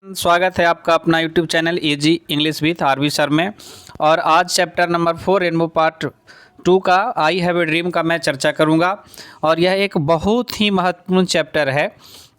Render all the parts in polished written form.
स्वागत है आपका अपना YouTube channel AG English with RV sir में। और आज चैप्टर नंबर 4 रेनबो पार्ट 2 का आई हैव ए ड्रीम का मैं चर्चा करूंगा। और यह एक बहुत ही महत्वपूर्ण चैप्टर है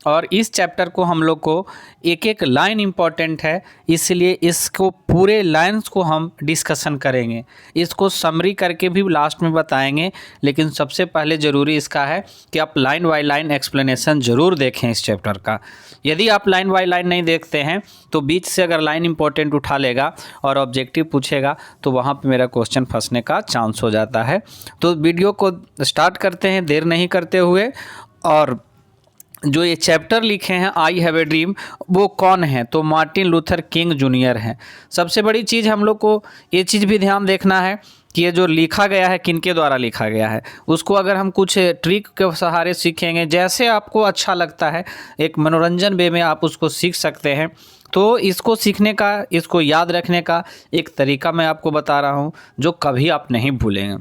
और इस चैप्टर को हम लोग को एक एक लाइन इम्पॉर्टेंट है, इसलिए इसको पूरे लाइन्स को हम डिस्कशन करेंगे। इसको समरी करके भी लास्ट में बताएंगे, लेकिन सबसे पहले ज़रूरी इसका है कि आप लाइन बाय लाइन एक्सप्लेनेशन ज़रूर देखें इस चैप्टर का। यदि आप लाइन बाय लाइन नहीं देखते हैं तो बीच से अगर लाइन इंपॉर्टेंट उठा लेगा और ऑब्जेक्टिव पूछेगा तो वहाँ पे मेरा क्वेश्चन फंसने का चांस हो जाता है। तो वीडियो को स्टार्ट करते हैं देर नहीं करते हुए। और जो ये चैप्टर लिखे हैं आई हैव ए ड्रीम, वो कौन है? तो मार्टिन लूथर किंग जूनियर हैं। सबसे बड़ी चीज़ हम लोग को ये चीज़ भी ध्यान देखना है कि ये जो लिखा गया है किनके द्वारा लिखा गया है, उसको अगर हम कुछ ट्रिक के सहारे सीखेंगे, जैसे आपको अच्छा लगता है, एक मनोरंजन वे में आप उसको सीख सकते हैं। तो इसको सीखने का, इसको याद रखने का एक तरीका मैं आपको बता रहा हूँ जो कभी आप नहीं भूलेंगे।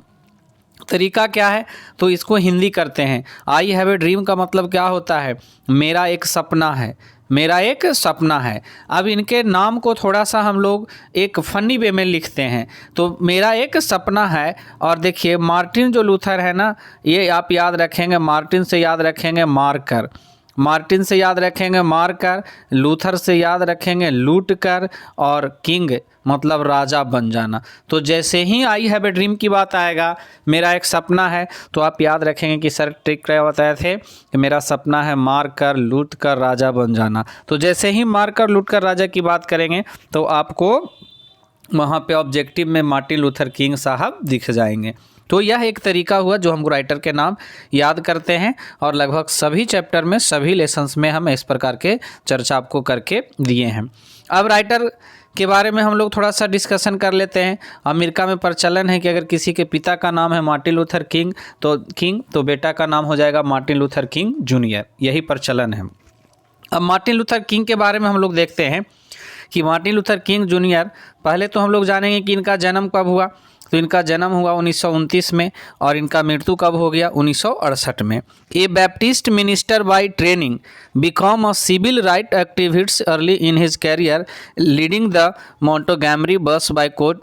तरीका क्या है? तो इसको हिंदी करते हैं। आई हैव ए ड्रीम का मतलब क्या होता है? मेरा एक सपना है, मेरा एक सपना है। अब इनके नाम को थोड़ा सा हम लोग एक फ़नी वे में लिखते हैं। तो मेरा एक सपना है। और देखिए मार्टिन जो लूथर है ना, ये आप याद रखेंगे, मार्टिन से याद रखेंगे मार्कर, मार्टिन से याद रखेंगे मारकर, लूथर से याद रखेंगे लूट कर, और किंग मतलब राजा बन जाना। तो जैसे ही आई हैव ए ड्रीम की बात आएगा, मेरा एक सपना है, तो आप याद रखेंगे कि सर ट्रिक क्या बताए थे कि मेरा सपना है मार कर लूट कर राजा बन जाना। तो जैसे ही मार कर लूट कर राजा की बात करेंगे तो आपको वहाँ पे ऑब्जेक्टिव में मार्टिन लूथर किंग साहब दिख जाएंगे। तो यह एक तरीका हुआ जो हम राइटर के नाम याद करते हैं, और लगभग सभी चैप्टर में, सभी लेसन्स में हम इस प्रकार के चर्चा आपको करके दिए हैं। अब राइटर के बारे में हम लोग थोड़ा सा डिस्कशन कर लेते हैं। अमेरिका में प्रचलन है कि अगर किसी के पिता का नाम है मार्टिन लूथर किंग तो बेटा का नाम हो जाएगा मार्टिन लूथर किंग जूनियर, यही प्रचलन है। अब मार्टिन लूथर किंग के बारे में हम लोग देखते हैं कि मार्टिन लूथर किंग जूनियर, पहले तो हम लोग जानेंगे कि इनका जन्म कब हुआ। तो इनका जन्म हुआ 1929 में और इनका मृत्यु कब हो गया? 1968 में। A Baptist minister by training, become a civil right activist early in his career, leading the Montgomery bus boycott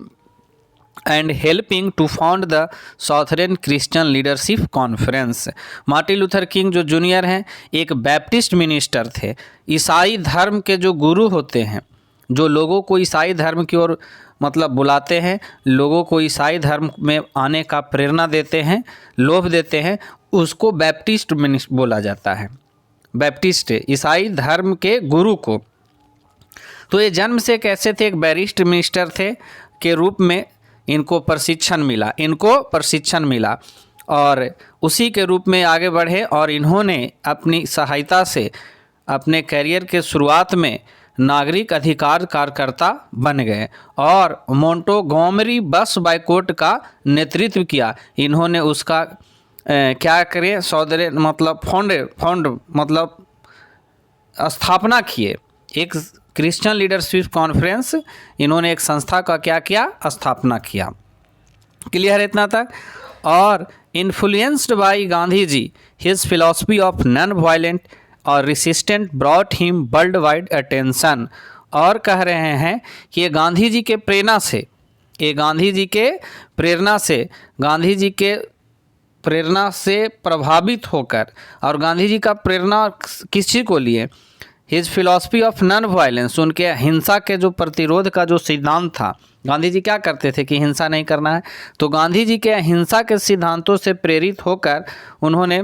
and helping to found the Southern Christian Leadership Conference. Martin Luther King जो junior हैं एक Baptist minister थे। ईसाई धर्म के जो गुरु होते हैं, जो लोगों को ईसाई धर्म की ओर मतलब बुलाते हैं, लोगों को ईसाई धर्म में आने का प्रेरणा देते हैं, लोभ देते हैं, उसको बैप्टिस्ट मिनिस्टर बोला जाता है। बैप्टिस्ट ईसाई धर्म के गुरु को। तो ये जन्म से कैसे थे? एक बैरिस्ट मिनिस्टर थे के रूप में इनको प्रशिक्षण मिला और उसी के रूप में आगे बढ़े। और इन्होंने अपनी सहायता से अपने करियर के शुरुआत में नागरिक अधिकार कार्यकर्ता बन गए और मोंटोगोमरी बस बायकॉट का नेतृत्व किया। इन्होंने उसका क्या करें सौदरे मतलब फंड मतलब स्थापना किए। एक क्रिश्चियन लीडरशिप कॉन्फ्रेंस, इन्होंने एक संस्था का क्या किया? स्थापना किया। क्लियर है इतना तक? और influenced by Gandhi ji, his philosophy of non violent और resistant brought him world wide attention. और कह रहे हैं कि ये गांधी जी के प्रेरणा से, गांधी जी के प्रेरणा से प्रभावित होकर, और गांधी जी का प्रेरणा किस चीज़ को लिए? His philosophy of non violence, उनके हिंसा के जो प्रतिरोध का जो सिद्धांत था। गांधी जी क्या करते थे कि हिंसा नहीं करना है, तो गांधी जी के अहिंसा के सिद्धांतों से प्रेरित होकर उन्होंने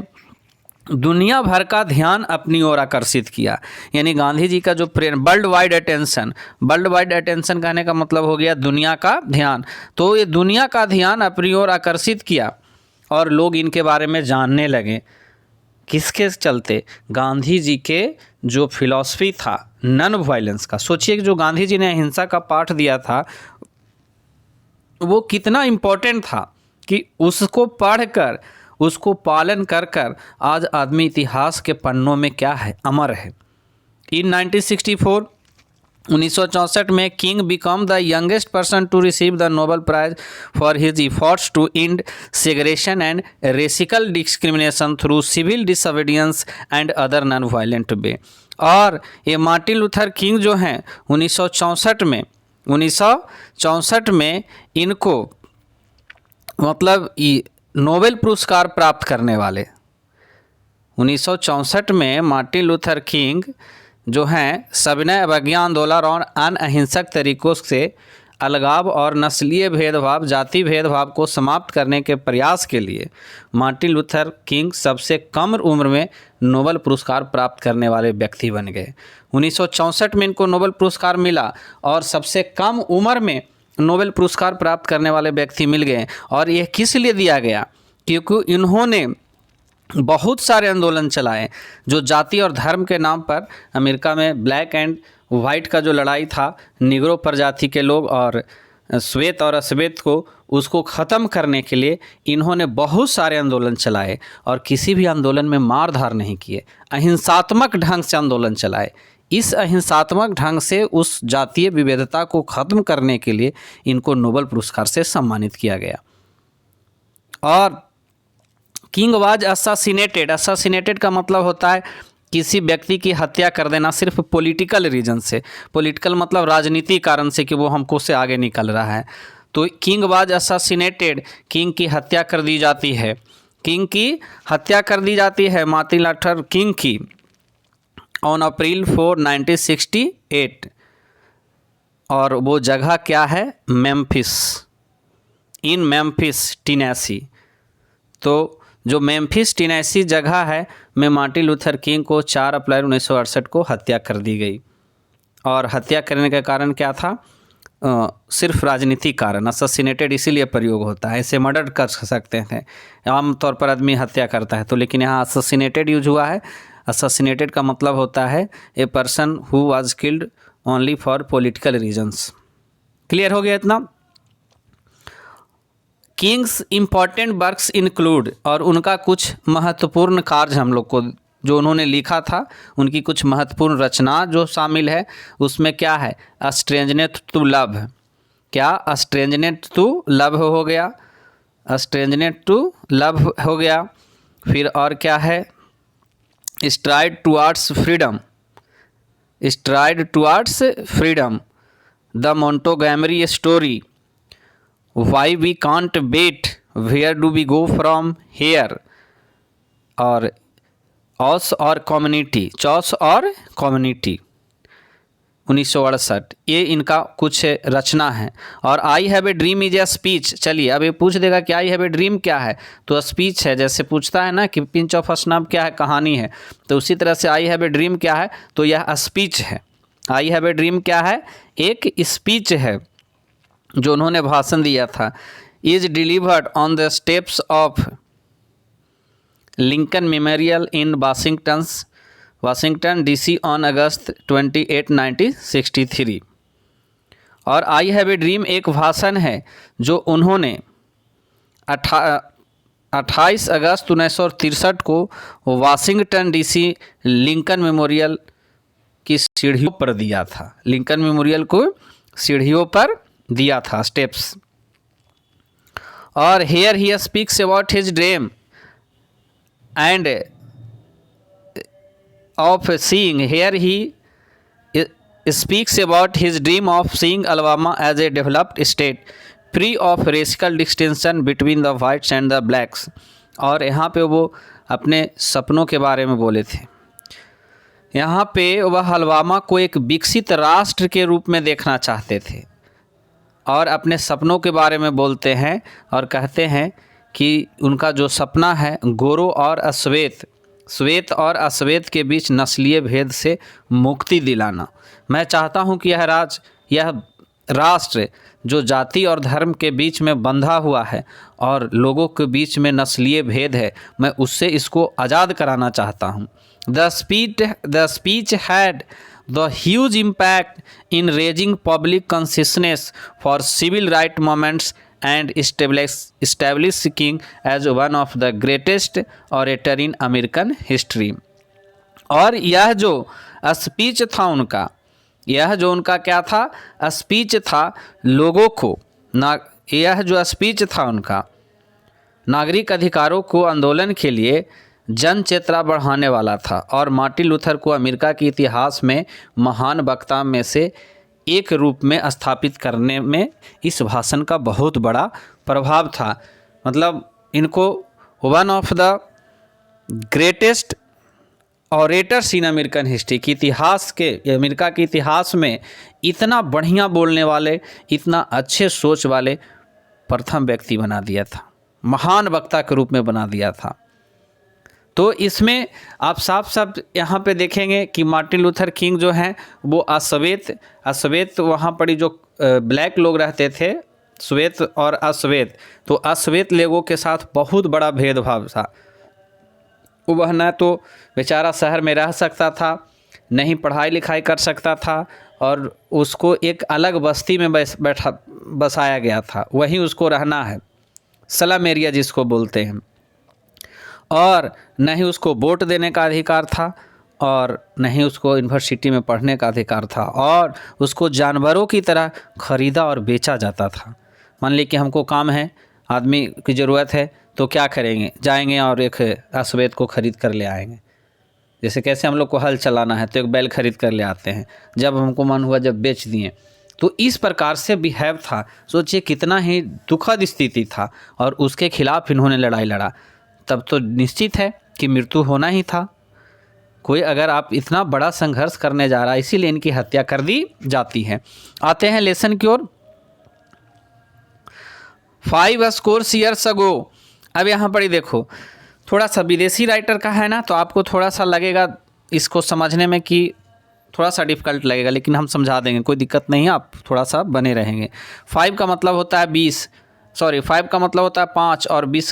दुनिया भर का ध्यान अपनी ओर आकर्षित किया। यानी गांधी जी का जो वर्ल्ड वाइड अटेंशन कहने का मतलब हो गया दुनिया का ध्यान। तो ये दुनिया का ध्यान अपनी ओर आकर्षित किया और लोग इनके बारे में जानने लगे। किसके चलते? गांधी जी के जो फिलॉसफी था नॉन वायलेंस का। सोचिए कि जो गांधी जी ने अहिंसा का पाठ दिया था वो कितना इम्पोर्टेंट था कि उसको पढ़कर, उसको पालन कर कर आज आदमी इतिहास के पन्नों में क्या है? अमर है। इन 1964 में King become the youngest person to receive the Nobel Prize for his efforts to end segregation and racial discrimination through civil disobedience and other non violent way. और ये मार्टिन लूथर किंग जो हैं 1964 में इनको मतलब Nobel पुरस्कार प्राप्त करने वाले 1964 में मार्टिन लूथर किंग जो हैं सविनय अवज्ञा आंदोलन और अनअहिंसक तरीकों से अलगाव और नस्लीय भेदभाव, जाति भेदभाव को समाप्त करने के प्रयास के लिए मार्टिन लूथर किंग सबसे कम उम्र में नोबेल पुरस्कार प्राप्त करने वाले व्यक्ति बन गए। 1964 में इनको नोबेल पुरस्कार मिला और सबसे कम उम्र में नोबेल पुरस्कार प्राप्त करने वाले व्यक्ति मिल गए। और यह किस लिए दिया गया? क्योंकि इन्होंने बहुत सारे आंदोलन चलाए जो जाति और धर्म के नाम पर अमेरिका में ब्लैक एंड वाइट का जो लड़ाई था, निग्रो प्रजाति के लोग और श्वेत और अश्वेत को उसको ख़त्म करने के लिए इन्होंने बहुत सारे आंदोलन चलाए और किसी भी आंदोलन में मार धार नहीं किए, अहिंसात्मक ढंग से आंदोलन चलाए। इस अहिंसात्मक ढंग से उस जातीय विविधता को ख़त्म करने के लिए इनको नोबेल पुरस्कार से सम्मानित किया गया। और किंग वाज असासिनेटेड का मतलब होता है किसी व्यक्ति की हत्या कर देना सिर्फ पॉलिटिकल रीजन से। पॉलिटिकल मतलब राजनीति कारण से कि वो हमको से आगे निकल रहा है। तो किंग वाज असासिनेटेड, किंग की हत्या कर दी जाती है। किंग की हत्या कर दी जाती है मार्टिन लूथर किंग की ऑन अप्रैल 4, 1968। और वो जगह क्या है? मेम्फिस, इन मेम्फिस टेनेसी। तो जो मेम्फिस टेनेसी जगह है में मार्टिन लूथर किंग को 4 अप्रैल 1968 को हत्या कर दी गई। और हत्या करने का कारण क्या था? सिर्फ राजनीतिक कारण। अससिनेटेड इसीलिए प्रयोग होता है, ऐसे मर्डर कर सकते थे, आमतौर पर आदमी हत्या करता है तो, लेकिन यहाँ अससिनेटेड यूज हुआ है। अससिनेटेड का मतलब होता है a person who was killed only for political reasons. Clear हो गया इतना? किंग्स इम्पॉर्टेंट वर्क्स इंक्लूड, और उनका कुछ महत्वपूर्ण कार्य हम लोग को जो उन्होंने लिखा था, उनकी कुछ महत्वपूर्ण रचना जो शामिल है उसमें क्या है? Strangeness to love. क्या? स्ट्रेंजनेस टू लव हो गया, स्ट्रेंजनेस टू लव हो गया। फिर और क्या है? Stride towards freedom, stride towards freedom, the Montgomery story, why we can't wait, where do we go from here, और चॉस और कम्युनिटी, चॉस और कम्युनिटी 1968। ये इनका कुछ रचना है। और आई have a dream is a speech. चलिए अब ये पूछ देगा कि आई हैव ए ड्रीम क्या है, तो स्पीच है। जैसे पूछता है ना कि पिंच ऑफ स्नब क्या है, कहानी है, तो उसी तरह से आई हैव ए ड्रीम क्या है, तो यह स्पीच है। आई हैव ए ड्रीम क्या है? एक स्पीच है जो उन्होंने भाषण दिया था। Is delivered on the steps of Lincoln memorial in Washington DC on August 28, 1963। और आई हैव ए ड्रीम एक भाषण है जो उन्होंने 28 अगस्त 1963 को वाशिंगटन DC लिंकन मेमोरियल की सीढ़ियों पर दिया था। लिंकन मेमोरियल को सीढ़ियों पर दिया था, स्टेप्स। और here he speaks about his dream and of seeing, here he speaks about his dream of seeing Alabama as a developed state free of racial distinction between the whites and the blacks. और यहाँ पे वो अपने सपनों के बारे में बोले थे। यहाँ पे वह अलबामा को एक विकसित राष्ट्र के रूप में देखना चाहते थे और अपने सपनों के बारे में बोलते हैं और कहते हैं कि उनका जो सपना है गोरों और अश्वेत, श्वेत और अश्वेत के बीच नस्लीय भेद से मुक्ति दिलाना। मैं चाहता हूं कि यह राष्ट्र जो जाति और धर्म के बीच में बंधा हुआ है और लोगों के बीच में नस्लीय भेद है, मैं उससे इसको आज़ाद कराना चाहता हूं। The speech had the huge impact in raising public consciousness for civil rights movements and establishing King as one of the greatest orator in American history। और यह जो स्पीच था उनका, यह जो उनका क्या था? स्पीच था लोगों को यह जो स्पीच था उनका नागरिक अधिकारों को आंदोलन के लिए जन चेतना बढ़ाने वाला था और मार्टिन लूथर को अमेरिका के इतिहास में महान वक्ता में से एक रूप में स्थापित करने में इस भाषण का बहुत बड़ा प्रभाव था। मतलब इनको one of the greatest orators in American history की इतिहास के अमेरिका के इतिहास में इतना बढ़िया बोलने वाले, इतना अच्छे सोच वाले प्रथम व्यक्ति बना दिया था, महान वक्ता के रूप में बना दिया था। तो इसमें आप साफ यहाँ पे देखेंगे कि मार्टिन लूथर किंग जो हैं वो अश्वेत वहाँ पर जो ब्लैक लोग रहते थे, श्वेत और अश्वेत, तो अश्वेत लोगों के साथ बहुत बड़ा भेदभाव था। वह न तो बेचारा शहर में रह सकता था, नहीं पढ़ाई लिखाई कर सकता था, और उसको एक अलग बस्ती में बसाया गया था, वहीं उसको रहना है, स्लम एरिया जिसको बोलते हैं। और न ही उसको वोट देने का अधिकार था और न ही उसको यूनिवर्सिटी में पढ़ने का अधिकार था, और उसको जानवरों की तरह खरीदा और बेचा जाता था। मान ली कि हमको काम है, आदमी की ज़रूरत है, तो क्या करेंगे, जाएंगे और एक अश्वेत को ख़रीद कर ले आएंगे। जैसे कैसे हम लोग को हल चलाना है तो एक बैल खरीद कर ले आते हैं, जब हमको मन हुआ जब बेच दिए। तो इस प्रकार से बिहेव था। सोचिए कितना ही दुखद स्थिति था, और उसके खिलाफ इन्होंने लड़ाई लड़ा। तब तो निश्चित है कि मृत्यु होना ही था। कोई अगर आप इतना बड़ा संघर्ष करने जा रहा है, इसीलिए इनकी हत्या कर दी जाती है। आते हैं लेसन की ओर। 5 स्कोर ईयर्स अगो। अब यहाँ पर ही देखो, थोड़ा सा विदेशी राइटर का है ना, तो आपको थोड़ा सा लगेगा इसको समझने में कि थोड़ा सा डिफ़िकल्ट लगेगा, लेकिन हम समझा देंगे, कोई दिक्कत नहीं है, आप थोड़ा सा बने रहेंगे। 5 का मतलब होता है 20, 5 का मतलब होता है 5, और 20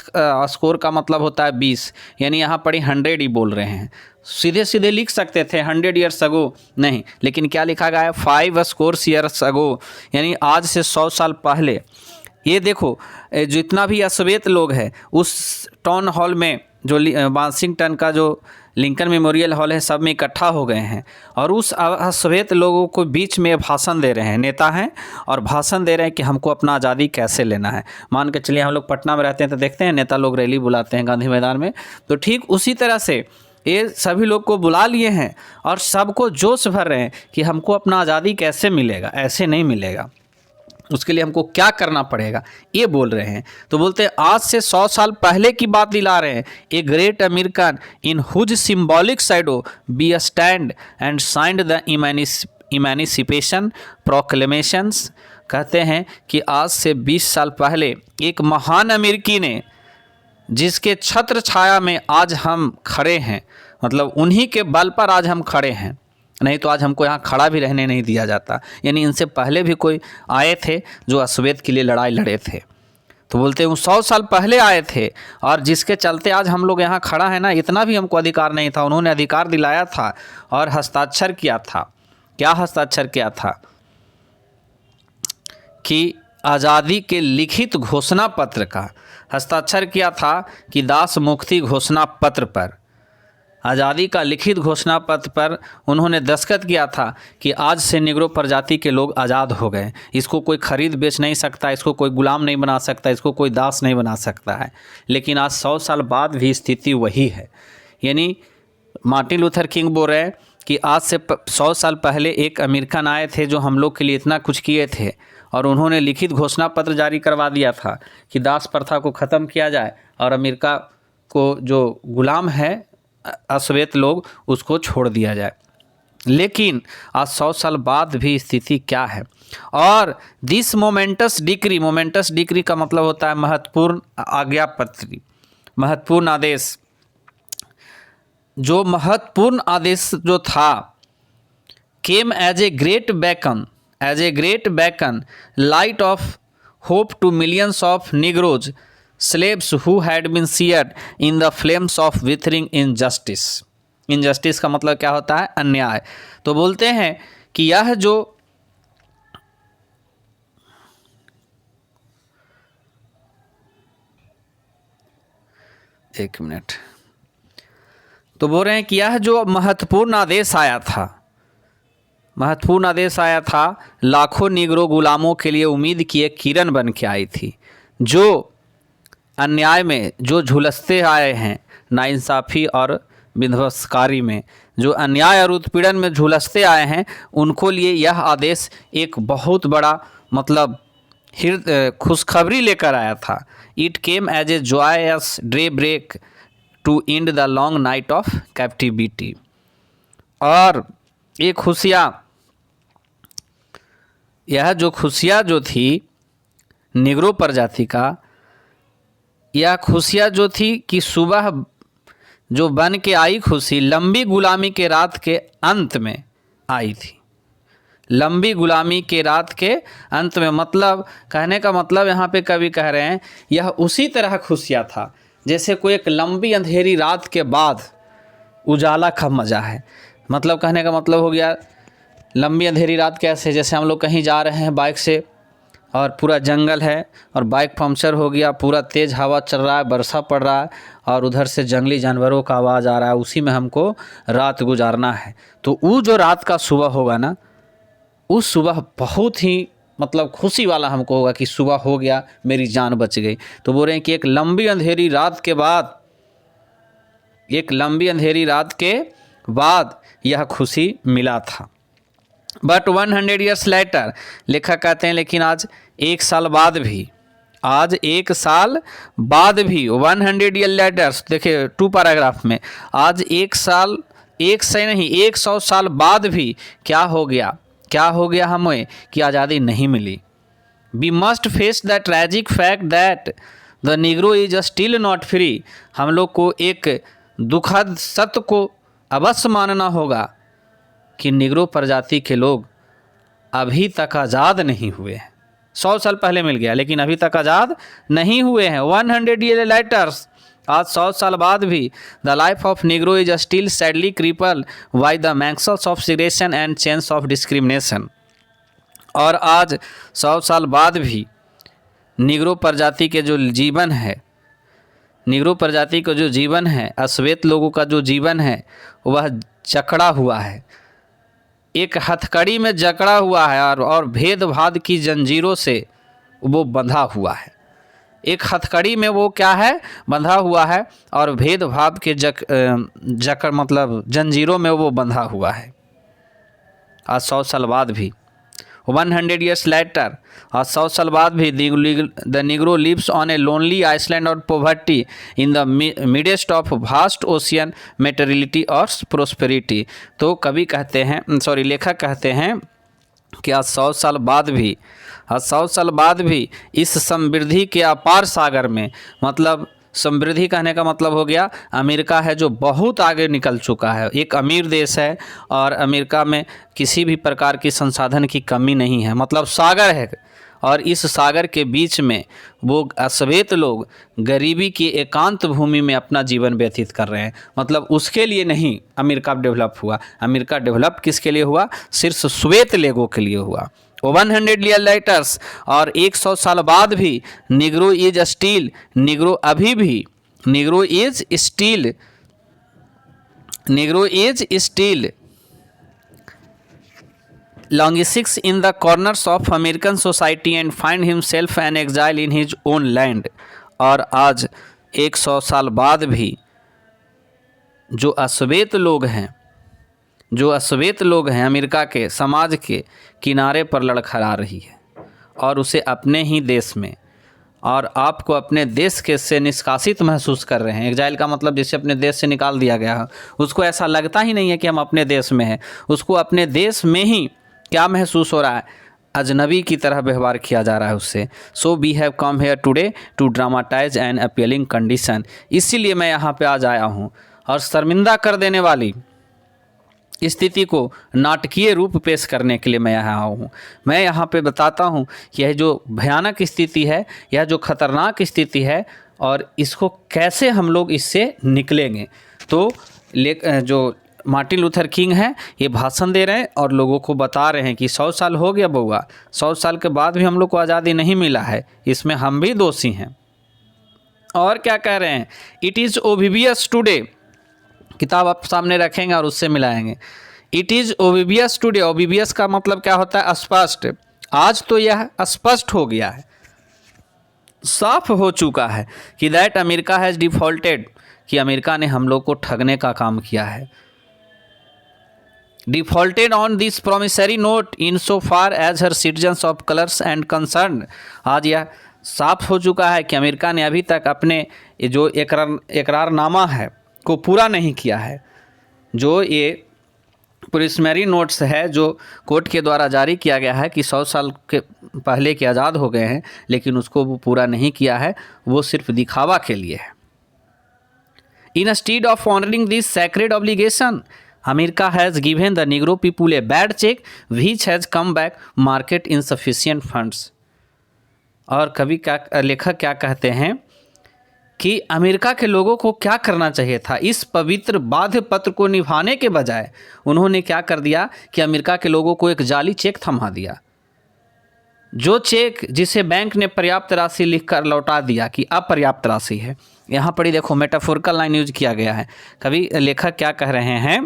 स्कोर का मतलब होता है 20, यानी यहाँ पर ही 100 ही बोल रहे हैं। सीधे सीधे लिख सकते थे 100 ईयर्स अगो, नहीं, लेकिन क्या लिखा गया है 5 स्कोर ईयर्स अगो, यानी आज से 100 साल पहले। ये देखो जितना भी अश्वेत लोग हैं उस टाउन हॉल में, जो वाशिंगटन का जो लिंकन मेमोरियल हॉल है, सब में इकट्ठा हो गए हैं, और उस अश्वेत लोगों को बीच में भाषण दे रहे हैं, नेता हैं और भाषण दे रहे हैं कि हमको अपना आज़ादी कैसे लेना है। मान के चलिए हम लोग पटना में रहते हैं तो देखते हैं नेता लोग रैली बुलाते हैं गांधी मैदान में, तो ठीक उसी तरह से ये सभी लोग को बुला लिए हैं और सबको जोश भर रहे हैं कि हमको अपना आज़ादी कैसे मिलेगा, ऐसे नहीं मिलेगा, उसके लिए हमको क्या करना पड़ेगा, ये बोल रहे हैं। तो बोलते हैं आज से 100 साल पहले की बात दिला रहे हैं। A great American in whose symbolic shadow we stand and signed the emancipation proclamations. कहते हैं कि आज से 20 साल पहले एक महान अमेरिकी ने, जिसके छत्र छाया में आज हम खड़े हैं, मतलब उन्हीं के बल पर आज हम खड़े हैं, नहीं तो आज हमको यहाँ खड़ा भी रहने नहीं दिया जाता। यानी इनसे पहले भी कोई आए थे जो अश्वेत के लिए लड़ाई लड़े थे, तो बोलते हैं 100 साल पहले आए थे, और जिसके चलते आज हम लोग यहाँ खड़ा है ना, इतना भी हमको अधिकार नहीं था, उन्होंने अधिकार दिलाया था और हस्ताक्षर किया था। क्या हस्ताक्षर किया था कि आज़ादी के लिखित घोषणा पत्र का हस्ताक्षर किया था, कि दास मुक्ति घोषणा पत्र पर, आज़ादी का लिखित घोषणा पत्र पर उन्होंने दस्तखत किया था कि आज से निग्रो प्रजाति के लोग आज़ाद हो गए। इसको कोई खरीद बेच नहीं सकता, इसको कोई गुलाम नहीं बना सकता, इसको कोई दास नहीं बना सकता है। लेकिन आज 100 साल बाद भी स्थिति वही है। यानी मार्टिन लूथर किंग बोल रहे हैं कि आज से 100 साल पहले एक अमेरिकन आए थे जो हम लोग के लिए इतना कुछ किए थे, और उन्होंने लिखित घोषणा पत्र जारी करवा दिया था कि दास प्रथा को ख़त्म किया जाए और अमेरिका को जो गुलाम है अश्वेत लोग, उसको छोड़ दिया जाए। लेकिन आज 100 साल बाद भी स्थिति क्या है। और दिस मोमेंटस डिक्री का मतलब होता है महत्वपूर्ण आज्ञापत्री, महत्वपूर्ण आदेश। जो महत्वपूर्ण आदेश जो था, came as a great beacon light of hope to millions of Negroes slaves who had been seared in the flames of withering injustice। injustice का मतलब क्या होता है, अन्याय। तो बोलते हैं कि यह जो एक मिनट, तो बोल रहे हैं कि यह जो महत्वपूर्ण आदेश आया था, लाखों निग्रो गुलामों के लिए उम्मीद की एक किरण बन के आई थी, जो अन्याय में जो झुलसते आए हैं, नाइंसाफ़ी और विध्वंसकारी में, जो अन्याय और उत्पीड़न में झुलसते आए हैं, उनको लिए यह आदेश एक बहुत बड़ा मतलब खुशखबरी लेकर आया था। It came as a joyous daybreak to end the long night of captivity. और ये खुशियाँ, यह जो खुशियाँ जो थी निग्रो प्रजाति का, यह खुशियाँ जो थी कि सुबह जो बन के आई खुशी लंबी गुलामी के रात के अंत में आई थी। लंबी गुलामी के रात के अंत में, मतलब कहने का मतलब यहाँ पे कवि कह रहे हैं यह उसी तरह खुशियाँ था जैसे कोई एक लंबी अंधेरी रात के बाद उजाला का मज़ा है। मतलब कहने का मतलब हो गया लंबी अंधेरी रात कैसे, जैसे हम लोग कहीं जा रहे हैं बाइक से और पूरा जंगल है और बाइक पंक्चर हो गया, पूरा तेज़ हवा चल रहा है, बरसा पड़ रहा है और उधर से जंगली जानवरों का आवाज़ आ रहा है, उसी में हमको रात गुजारना है। तो वो जो रात का सुबह होगा ना, उस सुबह बहुत ही मतलब खुशी वाला हमको होगा कि सुबह हो गया, मेरी जान बच गई। तो बोल रहे हैं कि एक लंबी अंधेरी रात के बाद, एक लंबी अंधेरी रात के बाद यह खुशी मिला था। बट 100 ईयर्स लेटर, लेखक कहते हैं लेकिन आज एक साल बाद भी, आज एक साल बाद भी 100 ईयर लेटर्स, देखिए 2 पैराग्राफ में, आज एक साल, एक से नहीं 100 साल बाद भी क्या हो गया, क्या हो गया हमें कि आज़ादी नहीं मिली। We must face the tragic fact that the Negro is still not free. हम लोग को एक दुखद सत्य को अवश्य मानना होगा कि निग्रो प्रजाति के लोग अभी तक आज़ाद नहीं हुए हैं। 100 साल पहले मिल गया लेकिन अभी तक आज़ाद नहीं हुए हैं। 100 ईयर लेटर्स, आज 100 साल बाद भी the life of Negro is still sadly crippled by the manacles of segregation and chains of discrimination. और आज 100 साल बाद भी निग्रो प्रजाति के जो जीवन है, निग्रो प्रजाति का जो जीवन है, अश्वेत लोगों का जो जीवन है, वह जकड़ा हुआ है, एक हथकड़ी में जकड़ा हुआ है और भेदभाव की जंजीरों से वो बंधा हुआ है। एक हथकड़ी में वो क्या है, बंधा हुआ है और भेदभाव के जकड़ मतलब जंजीरों में वो बंधा हुआ है। आज 100 साल बाद भी 100 ईयर्स लेटर, आज 100 साल बाद भी the Negro lives on a lonely island और poverty in the midst of vast ocean materiality और प्रोस्पेरिटी। तो कवि कहते हैं, लेखक कहते हैं कि आज 100 साल बाद भी, आज 100 साल बाद भी इस समृद्धि के अपार सागर में, मतलब समृद्धि कहने का मतलब हो गया अमेरिका है जो बहुत आगे निकल चुका है, एक अमीर देश है और अमेरिका में किसी भी प्रकार की संसाधन की कमी नहीं है, मतलब सागर है। और इस सागर के बीच में वो अश्वेत लोग गरीबी की एकांत भूमि में अपना जीवन व्यतीत कर रहे हैं। मतलब उसके लिए नहीं अमेरिका डेवलप हुआ, अमेरिका डेवलप किसके लिए हुआ, सिर्फ श्वेत लोगों के लिए हुआ। 100 ईयर लेटर्स, और 100 साल बाद भी निग्रो इज स्टिल, निग्रो अभी भी, Negro is still, Negro is still languishes in the corners of American society and find himself an exile in his own land। और आज 100 साल बाद भी जो अश्वेत लोग हैं, जो अश्वेत लोग हैं अमेरिका के समाज के किनारे पर लड़खड़ा रही है और उसे अपने ही देश में, और आपको अपने देश के से निष्कासित महसूस कर रहे हैं। एग्जाइल का मतलब जैसे अपने देश से निकाल दिया गया है, उसको ऐसा लगता ही नहीं है कि हम अपने देश में हैं, उसको अपने देश में ही क्या महसूस हो रहा है, अजनबी की तरह व्यवहार किया जा रहा है उससे। So we have come here today to dramatise an appealing condition, इसीलिए मैं यहाँ पे आज आया हूँ और शर्मिंदा कर देने वाली स्थिति को नाटकीय रूप पेश करने के लिए मैं यहाँ आया हूँ। मैं यहाँ पे बताता हूँ कि यह जो भयानक स्थिति है, यह जो खतरनाक स्थिति है और इसको कैसे हम लोग इससे निकलेंगे। तो जो मार्टिन लूथर किंग हैं ये भाषण दे रहे हैं और लोगों को बता रहे हैं कि 100 साल हो गया बउआ, 100 साल के बाद भी हम लोग को आज़ादी नहीं मिला है, इसमें हम भी दोषी हैं। और क्या कह रहे हैं, इट इज़ ओबिवियस टुडे, किताब आप सामने रखेंगे और उससे मिलाएंगे। It is obvious today, obvious का मतलब क्या होता है, स्पष्ट। आज तो यह स्पष्ट हो गया है, साफ हो चुका है कि दैट अमेरिका हैज़ डिफॉल्टेड, कि अमेरिका ने हम लोग को ठगने का काम किया है। Defaulted on this promissory note in so far as her citizens of colours and concern. आज यह साफ हो चुका है कि अमेरिका ने अभी तक अपने जो इकरारनामा है को पूरा नहीं किया है। जो ये प्रोमिसरी नोट्स है जो कोर्ट के द्वारा जारी किया गया है कि 100 साल के पहले के आज़ाद हो गए हैं, लेकिन उसको वो पूरा नहीं किया है, वो सिर्फ दिखावा के लिए है। Instead of honouring this sacred obligation, America has given the Negro people a bad cheque which has come back market insufficient funds. और कवि क्या लेखक क्या कहते हैं कि अमेरिका के लोगों को क्या करना चाहिए था, इस पवित्र बाध्य पत्र को निभाने के बजाय उन्होंने क्या कर दिया कि अमेरिका के लोगों को एक जाली चेक थमा दिया। जो चेक जिसे बैंक ने पर्याप्त राशि लिखकर लौटा दिया कि अपर्याप्त राशि है। यहाँ पर ही देखो मेटाफोरिकल लाइन यूज किया गया है। कवि लेखक क्या कह रहे हैं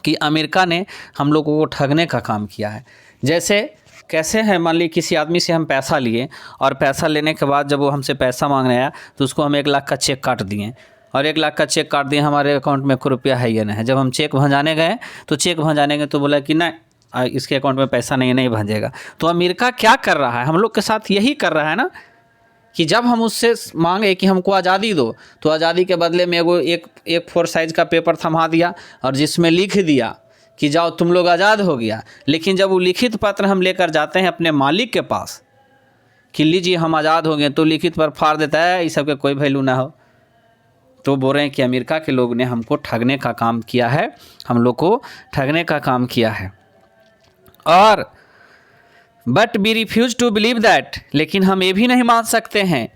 कि अमेरिका ने हम लोगों को ठगने का काम किया है। जैसे कैसे है, मान लीजिए किसी आदमी से हम पैसा लिए और पैसा लेने के बाद जब वो हमसे पैसा मांगने आया तो उसको हम 1 लाख का चेक काट दिए और 1 लाख का चेक काट दिए, हमारे अकाउंट में कोई रुपया है या नहीं है। जब हम चेक भंजाने गए तो चेक भंजाने गए तो बोला कि नहीं, इसके अकाउंट में पैसा नहीं भंजेगा। तो अमेरिका क्या कर रहा है, हम लोग के साथ यही कर रहा है ना, कि जब हम उससे मांगे कि हमको आज़ादी दो तो आज़ादी के बदले में एक 4 साइज़ का पेपर थमा दिया और जिसमें लिख दिया कि जाओ तुम लोग आज़ाद हो गया। लेकिन जब वो लिखित पत्र हम लेकर जाते हैं अपने मालिक के पास कि लीजिए हम आज़ाद हो गए, तो लिखित पर फाड़ देता है, इस सब का कोई वैल्यू ना हो। तो बोल रहे हैं कि अमेरिका के लोग ने हमको ठगने का काम किया है, हम लोग को ठगने का काम किया है। और but we refuse to believe that, लेकिन हम ये भी नहीं मान सकते हैं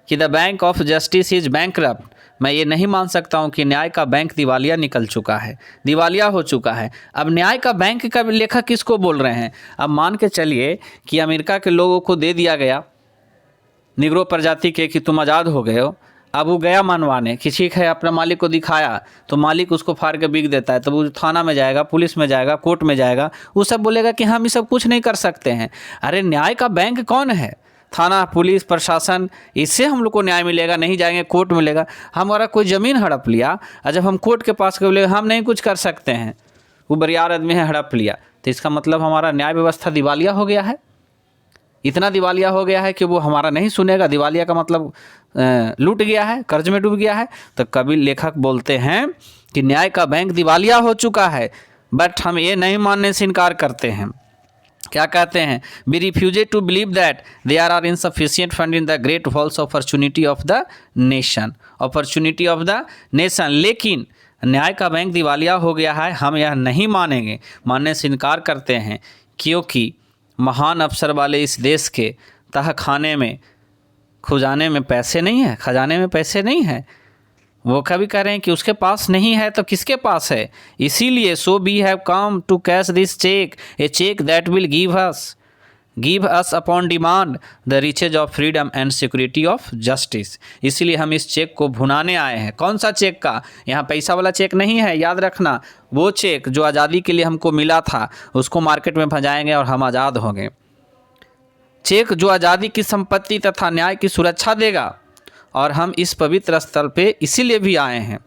कि the bank of justice is bankrupt. मैं ये नहीं मान सकता हूँ कि न्याय का बैंक दिवालिया निकल चुका है, दिवालिया हो चुका है। अब न्याय का बैंक का लेखक किसको बोल रहे हैं? अब मान के चलिए कि अमेरिका के लोगों को दे दिया गया निग्रो प्रजाति के कि तुम आज़ाद हो गए हो। अब वो गया मनवाने कि ठीक है, अपना मालिक को दिखाया तो मालिक उसको फाड़ के बिक देता है। तो वो थाना में जाएगा, पुलिस में जाएगा, कोर्ट में जाएगा, वो सब बोलेगा कि हम ये सब कुछ नहीं कर सकते हैं। अरे न्याय का बैंक कौन है? थाना, पुलिस, प्रशासन, इससे हम लोग को न्याय मिलेगा। नहीं जाएंगे कोर्ट मिलेगा। हमारा कोई ज़मीन हड़प लिया और जब हम कोर्ट के पास बोले हम नहीं कुछ कर सकते हैं, वो बरियार आदमी है हड़प लिया, तो इसका मतलब हमारा न्याय व्यवस्था दिवालिया हो गया है। इतना दिवालिया हो गया है कि वो हमारा नहीं सुनेगा। दिवालिया का मतलब लूट गया है, कर्ज में डूब गया है। तो कवि लेखक बोलते हैं कि न्याय का बैंक दिवालिया हो चुका है, बट हम ये नहीं मानने से इनकार करते हैं। क्या कहते हैं? We refused to believe that there are insufficient funds in the great vaults opportunity of the nation, opportunity of the nation. लेकिन न्याय का बैंक दिवालिया हो गया है, हम यह नहीं मानेंगे, मानने से इनकार करते हैं, क्योंकि महान अफसर वाले इस देश के तह खाने में खजाने में पैसे नहीं है, खजाने में पैसे नहीं है। वो कभी कह रहे हैं कि उसके पास नहीं है तो किसके पास है? इसीलिए so we have come to cash this cheque, a cheque that will give us upon demand the riches of freedom and security of justice. इसीलिए हम इस चेक को भुनाने आए हैं। कौन सा चेक का? यहाँ पैसा वाला चेक नहीं है, याद रखना। वो चेक जो आज़ादी के लिए हमको मिला था उसको मार्केट में भजाएंगे और हम आज़ाद होंगे। चेक जो आज़ादी की संपत्ति तथा न्याय की सुरक्षा देगा। और हम इस पवित्र स्थल पे इसीलिए भी आए हैं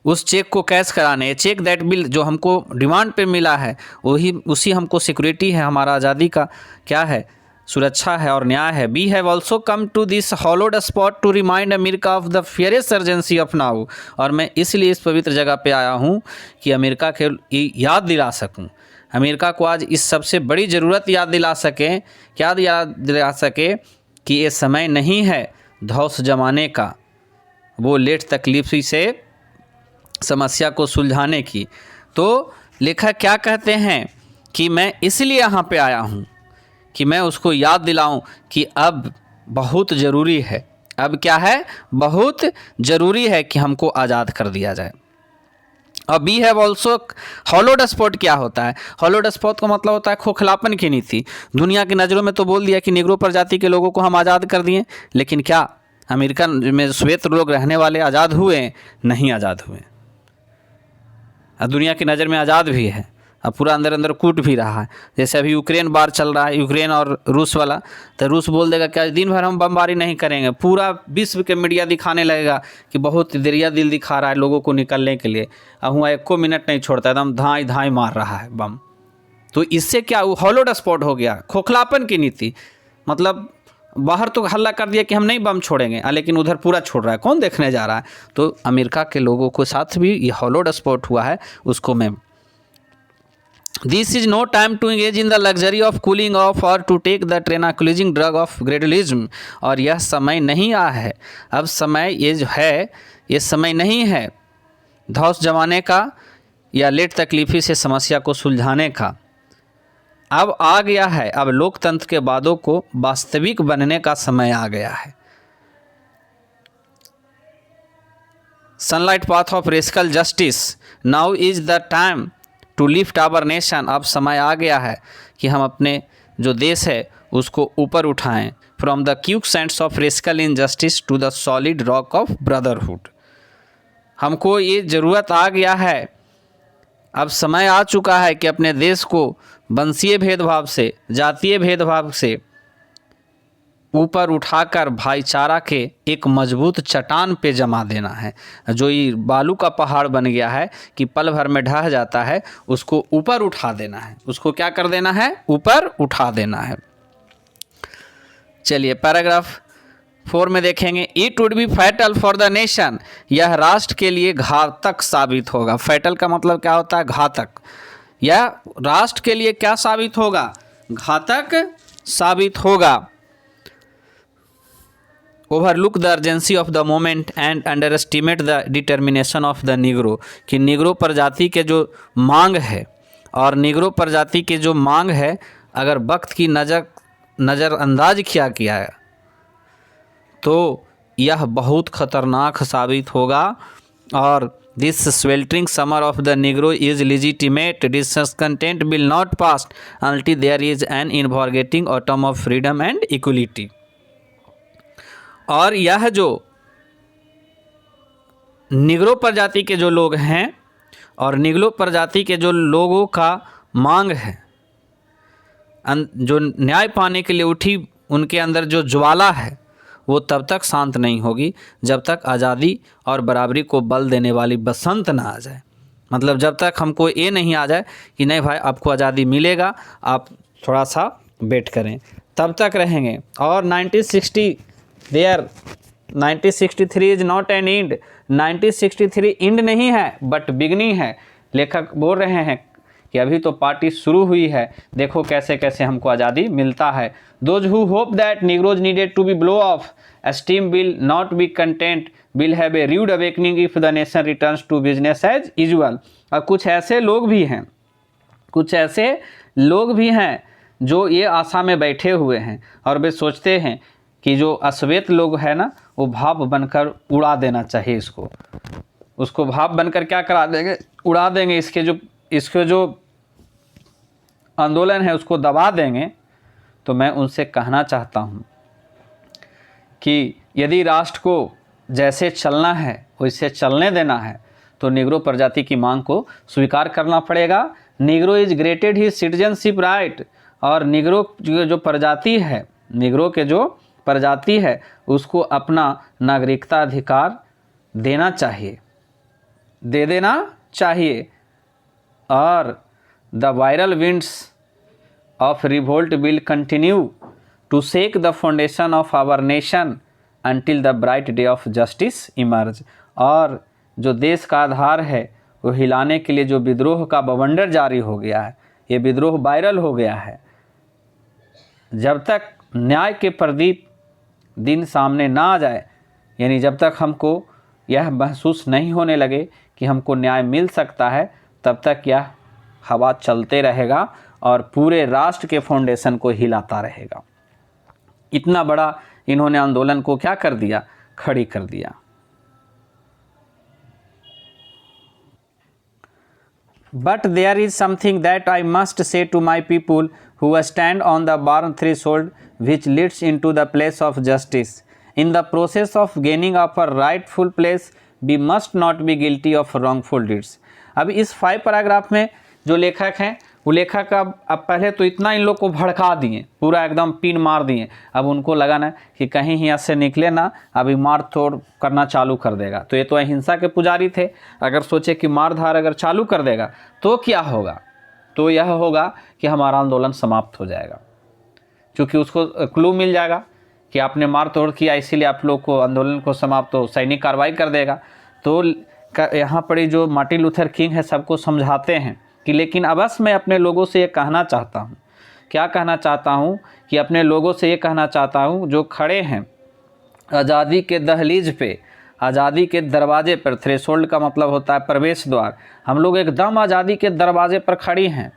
उस चेक को कैश कराने। चेक दैट बिल जो हमको डिमांड पे मिला है वही उसी हमको सिक्योरिटी है, हमारा आज़ादी का क्या है? सुरक्षा है और न्याय है। We have also come to this hallowed spot to remind America of the fiercest urgency of now. और मैं इसलिए इस पवित्र जगह पे आया हूँ कि अमेरिका के याद दिला सकूँ, अमेरिका को आज इस सबसे बड़ी ज़रूरत याद दिला सकें। क्या याद दिला सके कि ये समय नहीं है धौस जमाने का, वो लेट तकलीफ़ी से समस्या को सुलझाने की। तो लेखक क्या कहते हैं कि मैं इसलिए यहाँ पे आया हूँ कि मैं उसको याद दिलाऊं कि अब बहुत ज़रूरी है। अब क्या है? बहुत ज़रूरी है कि हमको आज़ाद कर दिया जाए। अब we have also hallowed spot क्या होता है? हॉलोड स्पॉट का मतलब होता है खोखलापन की नीति। दुनिया की नज़रों में तो बोल दिया कि निग्रो प्रजाति के लोगों को हम आज़ाद कर दिए, लेकिन क्या अमेरिका में श्वेत लोग रहने वाले आज़ाद हुए? नहीं आज़ाद हुए। दुनिया की नज़र में आज़ाद भी है अब पूरा अंदर अंदर कूट भी रहा है। जैसे अभी यूक्रेन वार चल रहा है, यूक्रेन और रूस वाला, तो रूस बोल देगा क्या दिन भर हम बमबारी नहीं करेंगे, पूरा विश्व के मीडिया दिखाने लगेगा कि बहुत दरिया दिल दिखा रहा है लोगों को निकलने के लिए, अब हुआ 1 मिनट नहीं छोड़ता, एकदम धाई धाई मार रहा है बम। तो इससे क्या वो हॉलोड स्पॉट हो गया, खोखलापन की नीति। मतलब बाहर तो हल्ला कर दिया कि हम नहीं बम छोड़ेंगे, लेकिन उधर पूरा छोड़ रहा है, कौन देखने जा रहा है। तो अमेरिका के लोगों के साथ भी ये हॉलोड स्पॉट हुआ है, उसको मैं this is no time to engage in the luxury of cooling off or to take the tranquillising drug of gradualism. और यह समय नहीं आया है, अब समय ये जो है ये समय नहीं है धौस जमाने का या लेट तकलीफ़ी से समस्या को सुलझाने का। अब आ गया है, अब लोकतंत्र के वादों को वास्तविक बनने का समय आ गया है। Sunlight path of rascal justice, now is the time to lift our nation. अब समय आ गया है कि हम अपने जो देश है उसको ऊपर उठाएं, from the quicksands of rascal injustice to the solid rock of brotherhood. हमको ये ज़रूरत आ गया है, अब समय आ चुका है कि अपने देश को वंशीय भेदभाव से, जातीय भेदभाव से ऊपर उठाकर भाईचारा के एक मजबूत चट्टान पे जमा देना है। जो ये बालू का पहाड़ बन गया है कि पल भर में ढह जाता है, उसको ऊपर उठा देना है। उसको क्या कर देना है? ऊपर उठा देना है। चलिए पैराग्राफ 4 में देखेंगे, it would be fatal for the nation, यह राष्ट्र के लिए घातक साबित होगा। फैटल का मतलब क्या होता है? घातक। यह राष्ट्र के लिए क्या साबित होगा? घातक साबित होगा। Overlook the urgency of the moment and under estimate the determination of the Negro, कि निग्रो प्रजाति के जो मांग है और निग्रो प्रजाति के जो मांग है अगर वक्त की नज़रअंदाज किया है तो यह बहुत खतरनाक साबित होगा। और this sweltering summer of the Negro is legitimate, discontent will not pass until there is an invigorating autumn of freedom and equality. और यह जो निग्रो प्रजाति के जो लोग हैं और निग्रो प्रजाति के जो लोगों का मांग है, जो न्याय पाने के लिए उठी उनके अंदर जो ज्वाला है, वो तब तक शांत नहीं होगी जब तक आज़ादी और बराबरी को बल देने वाली बसंत ना आ जाए। मतलब जब तक हमको ये नहीं आ जाए कि नहीं भाई आपको आज़ादी मिलेगा, आप थोड़ा सा वेट करें, तब तक रहेंगे। और 1963 is not an end, 1963 end नहीं है बट बिगनिंग है। लेखक बोल रहे हैं कि अभी तो पार्टी शुरू हुई है, देखो कैसे कैसे हमको आज़ादी मिलता है। Those who hope that Negroes needed to be blow off esteem will not be content, will have a rude awakening if the nation returns to business as usual. और कुछ ऐसे लोग भी हैं जो ये आशा में बैठे हुए हैं और वे सोचते हैं कि जो अश्वेत लोग हैं ना, वो भाप बनकर उड़ा देना चाहिए उसको भाप बनकर क्या करा देंगे? उड़ा देंगे। इसके जो आंदोलन है उसको दबा देंगे। तो मैं उनसे कहना चाहता हूँ कि यदि राष्ट्र को जैसे चलना है वैसे चलने देना है तो निग्रो प्रजाति की मांग को स्वीकार करना पड़ेगा। Negro is granted he citizenship right, और निग्रो जो प्रजाति है, निग्रो के जो प्रजाति है उसको अपना नागरिकता अधिकार देना चाहिए, दे देना चाहिए। और the viral winds of revolt will continue to shake the foundation of our nation until the bright day of justice emerge. और जो देश का आधार है वो हिलाने के लिए जो विद्रोह का बवंडर जारी हो गया है, ये विद्रोह वायरल हो गया है, जब तक न्याय के प्रदीप दिन सामने ना आ जाए, यानी जब तक हमको यह महसूस नहीं होने लगे कि हमको न्याय मिल सकता है, तब तक यह हवा चलते रहेगा और पूरे राष्ट्र के फाउंडेशन को हिलाता रहेगा। इतना बड़ा इन्होंने आंदोलन को क्या कर दिया? खड़ी कर दिया। But there is something that I must say to my people who stand on the barren threshold which leads into the place of justice. In the process of gaining our rightful place, we must not be guilty of wrongful deeds. अब इस 5 paragraph में जो लेखक हैं वो लेखक अब पहले तो इतना इन लोग को भड़का दिए, पूरा एकदम पिन मार दिए। अब उनको लगा ना कि कहीं यहाँ से निकले ना, अभी मार तोड़ करना चालू कर देगा। तो ये तो अहिंसा के पुजारी थे, अगर सोचे कि मार धार अगर चालू कर देगा तो क्या होगा, तो यह होगा कि हमारा आंदोलन समाप्त हो जाएगा। क्योंकि उसको क्लू मिल जाएगा कि आपने मार तोड़ किया, इसीलिए आप लोग को आंदोलन को समाप्त तो सैनिक कार्रवाई कर देगा। तो यहाँ पर जो मार्टिन लूथर किंग है सबको समझाते हैं कि लेकिन अवश्य मैं अपने लोगों से ये कहना चाहता हूँ। क्या कहना चाहता हूँ कि अपने लोगों से ये कहना चाहता हूँ जो खड़े हैं आज़ादी के दहलीज पे, आज़ादी के दरवाजे पर। थ्रेशोल्ड का मतलब होता है प्रवेश द्वार। हम लोग एकदम आज़ादी के दरवाजे पर खड़ी हैं,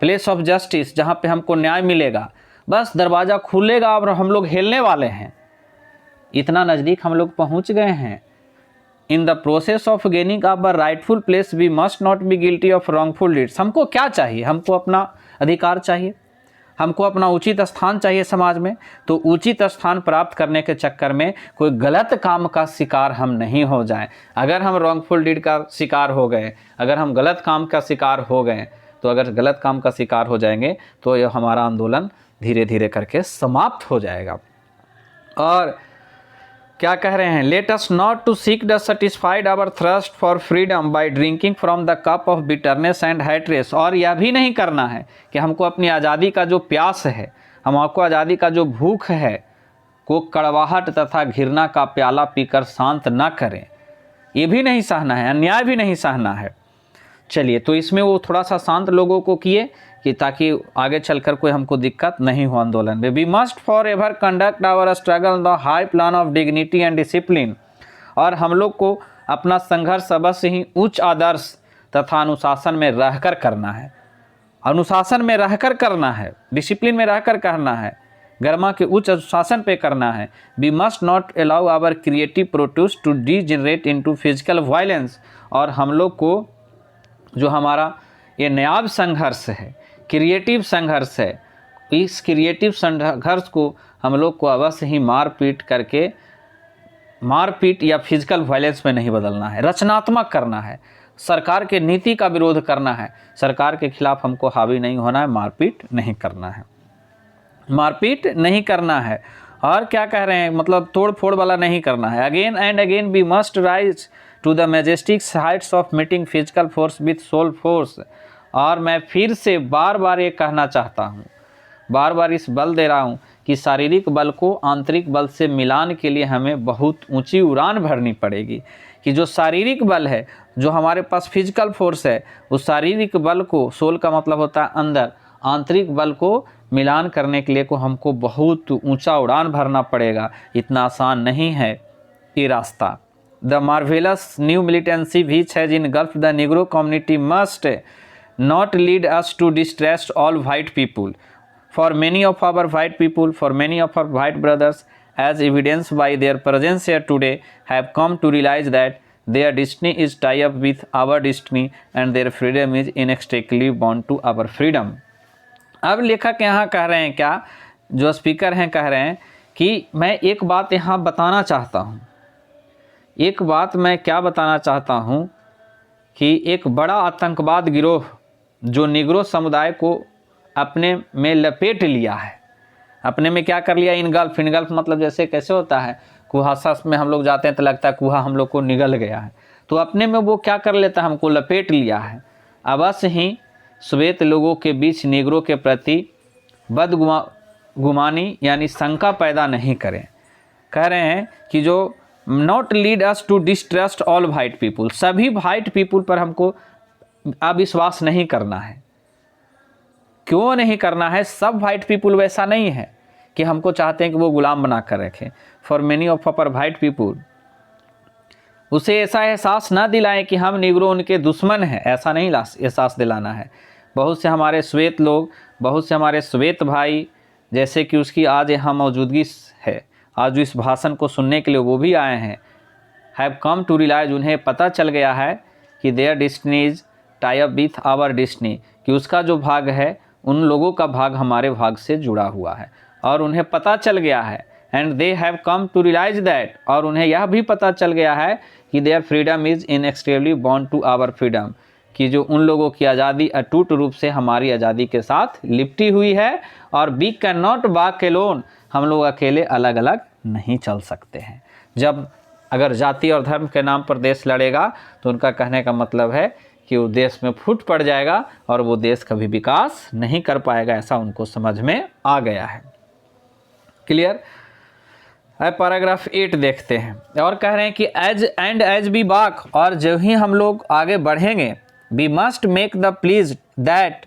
प्लेस ऑफ जस्टिस, जहाँ पे हमको न्याय मिलेगा। बस दरवाज़ा खुलेगा और हम लोग हिलने वाले हैं। इतना नज़दीक हम लोग पहुँच गए हैं। In the process of gaining our rightful place we must not be guilty of wrongful deeds. हमको क्या चाहिए? हमको अपना अधिकार चाहिए, हमको अपना उचित स्थान चाहिए समाज में। तो उचित स्थान प्राप्त करने के चक्कर में कोई गलत काम का शिकार हम नहीं हो जाएं। अगर हम रॉन्गफुल डीड का शिकार हो गए, अगर हम गलत काम का शिकार हो गए, तो अगर गलत काम का शिकार हो जाएंगे तो यह हमारा आंदोलन धीरे धीरे करके समाप्त हो जाएगा। और क्या कह रहे हैं? Let us not to seek the satisfied our thirst for freedom by drinking from the cup of bitterness and hatred. और यह भी नहीं करना है कि हमको अपनी आज़ादी का जो प्यास है, हमको आज़ादी का जो भूख है, को कड़वाहट तथा घृणा का प्याला पीकर शांत न करें। ये भी नहीं सहना है, अन्याय भी नहीं सहना है। चलिए, तो इसमें वो थोड़ा सा शांत लोगों को किए कि ताकि आगे चलकर कोई हमको दिक्कत नहीं हो आंदोलन में। We must forever conduct our struggle the high plan of dignity and discipline. और हम लोग को अपना संघर्ष अवश्य ही उच्च आदर्श तथा अनुशासन में रहकर करना है। अनुशासन में रहकर करना है, डिसिप्लिन में रहकर करना है, गर्मा के उच्च अनुशासन पे करना है। We must not allow our creative produce to degenerate into physical violence. और हम लोग को जो हमारा ये नायाब संघर्ष है, क्रिएटिव संघर्ष है, इस क्रिएटिव संघर्ष को हम लोग को अवश्य ही मारपीट करके, मारपीट या फिजिकल वायलेंस में नहीं बदलना है, रचनात्मक करना है। सरकार के नीति का विरोध करना है, सरकार के खिलाफ हमको हावी नहीं होना है, मारपीट नहीं करना है, मारपीट नहीं करना है। और क्या कह रहे हैं, मतलब तोड़ फोड़ वाला नहीं करना है। Again and again we must rise to the majestic heights of meeting physical force with soul force. और मैं फिर से बार बार ये कहना चाहता हूँ, बार बार इस बल दे रहा हूँ कि शारीरिक बल को आंतरिक बल से मिलान के लिए हमें बहुत ऊंची उड़ान भरनी पड़ेगी। कि जो शारीरिक बल है, जो हमारे पास फिजिकल फोर्स है, उस शारीरिक बल को, सोल का मतलब होता है अंदर, आंतरिक बल को मिलान करने के लिए को हमको बहुत ऊंचा उड़ान भरना पड़ेगा। इतना आसान नहीं है ये रास्ता। The marvellous new militancy which has इनगल्फ्ड the Negro community must not lead us to distrust all white people. For many of our white people, for many of our white brothers, as evidenced by their presence here today, have come to realize that their destiny is tied up with our destiny and their freedom is inextricably bound to our freedom. अब लेखक यहाँ कह रहे हैं, क्या जो speaker हैं कह रहे हैं कि मैं एक बात यहाँ बताना चाहता हूँ। एक बात मैं क्या बताना चाहता हूँ कि एक बड़ा आतंकवाद गिरोह जो निग्रो समुदाय को अपने में लपेट लिया है, अपने में क्या कर लिया, इनगल्फ। इनगल्फ मतलब जैसे कैसे होता है, कुहासा में हम लोग जाते हैं तो लगता है कुहा हम लोग को निगल गया है, तो अपने में वो क्या कर लेता है, हमको लपेट लिया है। अवश्य ही श्वेत लोगों के बीच निग्रो के प्रति बदगुमानी यानी शंका पैदा नहीं करें। कह रहे हैं कि जो not lead us to distrust all white people, सभी वाइट पीपुल पर हमको अविश्वास नहीं करना है। क्यों नहीं करना है? सब वाइट पीपुल वैसा नहीं है कि हमको चाहते हैं कि वो गुलाम बना कर रखें। For many of our white people, उसे ऐसा एहसास ना दिलाएं कि हम निग्रो उनके दुश्मन हैं, ऐसा नहीं एहसास दिलाना है। बहुत से हमारे श्वेत लोग, बहुत से हमारे श्वेत भाई, जैसे कि उसकी आज यहाँ मौजूदगी है, आज इस भाषण को सुनने के लिए वो भी आए हैं, हैव कम टू रियलाइज, उन्हें पता चल गया है कि their destiny is tie up with our destiny, कि उसका जो भाग है उन लोगों का भाग हमारे भाग से जुड़ा हुआ है। और उन्हें पता चल गया है, and they have come to realise that, और उन्हें यह भी पता चल गया है कि their freedom is inextricably bound to our freedom, कि जो उन लोगों की आज़ादी अटूट रूप से हमारी आज़ादी के साथ लिपटी हुई है, और we can not walk alone, हम लोग अकेले अलग अलग नहीं चल सकते हैं। जब अगर जाति और धर्म के नाम पर देश लड़ेगा तो उनका कहने का मतलब है कि वो देश में फूट पड़ जाएगा और वो देश कभी विकास नहीं कर पाएगा, ऐसा उनको समझ में आ गया है। क्लियर। अब पैराग्राफ 8 देखते हैं और कह रहे हैं कि एज वी वॉक, और जो ही हम लोग आगे बढ़ेंगे, we must make the pledge that,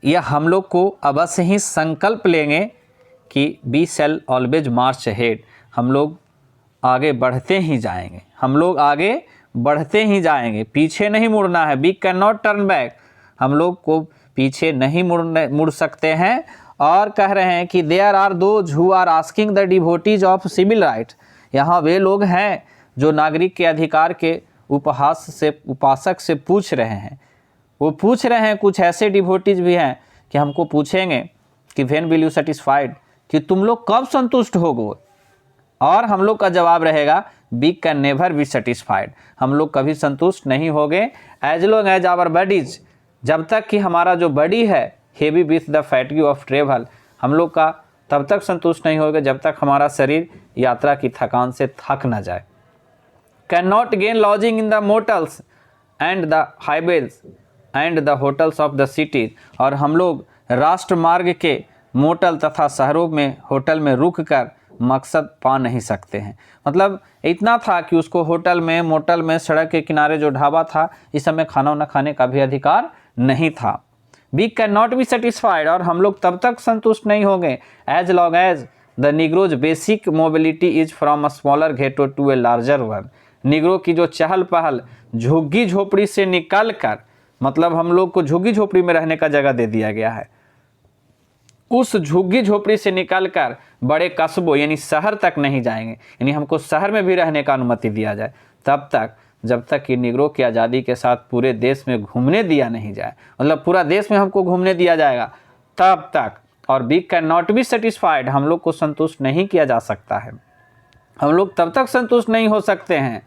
यह हम लोग को अवश्य ही संकल्प लेंगे कि we shall always march ahead, हम लोग आगे बढ़ते ही जाएंगे, हम लोग आगे बढ़ते ही जाएंगे, पीछे नहीं मुड़ना है। We can not turn back, हम लोग को पीछे नहीं मुड़ सकते हैं। और कह रहे हैं कि there are those who are asking the devotees of civil rights, यहाँ वे लोग हैं जो नागरिक के अधिकार के उपासक से पूछ रहे हैं। वो पूछ रहे हैं, कुछ ऐसे डिवोटीज भी हैं कि हमको पूछेंगे कि व्हेन विल यू सेटिस्फाइड, कि तुम लोग कब संतुष्ट होगो, और हम लोग का जवाब रहेगा we can never be satisfied, हम लोग कभी संतुष्ट नहीं होंगे। As long as our bodies, जब तक कि हमारा जो बॉडी है heavy with the fatigue of travel, हम लोग का तब तक संतुष्ट नहीं होगा जब तक हमारा शरीर यात्रा की थकान से थक ना जाए। Can not gain lodging in the motels and the highways and the hotels of the cities, और हम लोग राष्ट्रमार्ग के मोटल तथा शहरों में होटल में रुक कर मकसद पा नहीं सकते हैं। मतलब इतना था कि उसको होटल में, मोटल में, सड़क के किनारे जो ढाबा था, इस समय खाना वाना खाने का भी अधिकार नहीं था। We can not be satisfied, और हम लोग तब तक संतुष्ट नहीं होंगे as long as the Negro's basic mobility is from a smaller ghetto to a larger one, Negro की जो चहल पहल झुग्गी झोपड़ी से निकल कर, मतलब हम लोग को झुग्गी झोपड़ी में रहने का जगह दे दिया गया है, उस झुग्गी झोपड़ी से निकलकर बड़े कस्बों यानी शहर तक नहीं जाएंगे, यानी हमको शहर में भी रहने का अनुमति दिया जाए, तब तक जब तक कि निग्रो की आज़ादी के साथ पूरे देश में घूमने दिया नहीं जाए, मतलब पूरा देश में हमको घूमने दिया जाएगा तब तक। और we can not be satisfied, हम लोग को संतुष्ट नहीं किया जा सकता है, हम लोग तब तक संतुष्ट नहीं हो सकते हैं।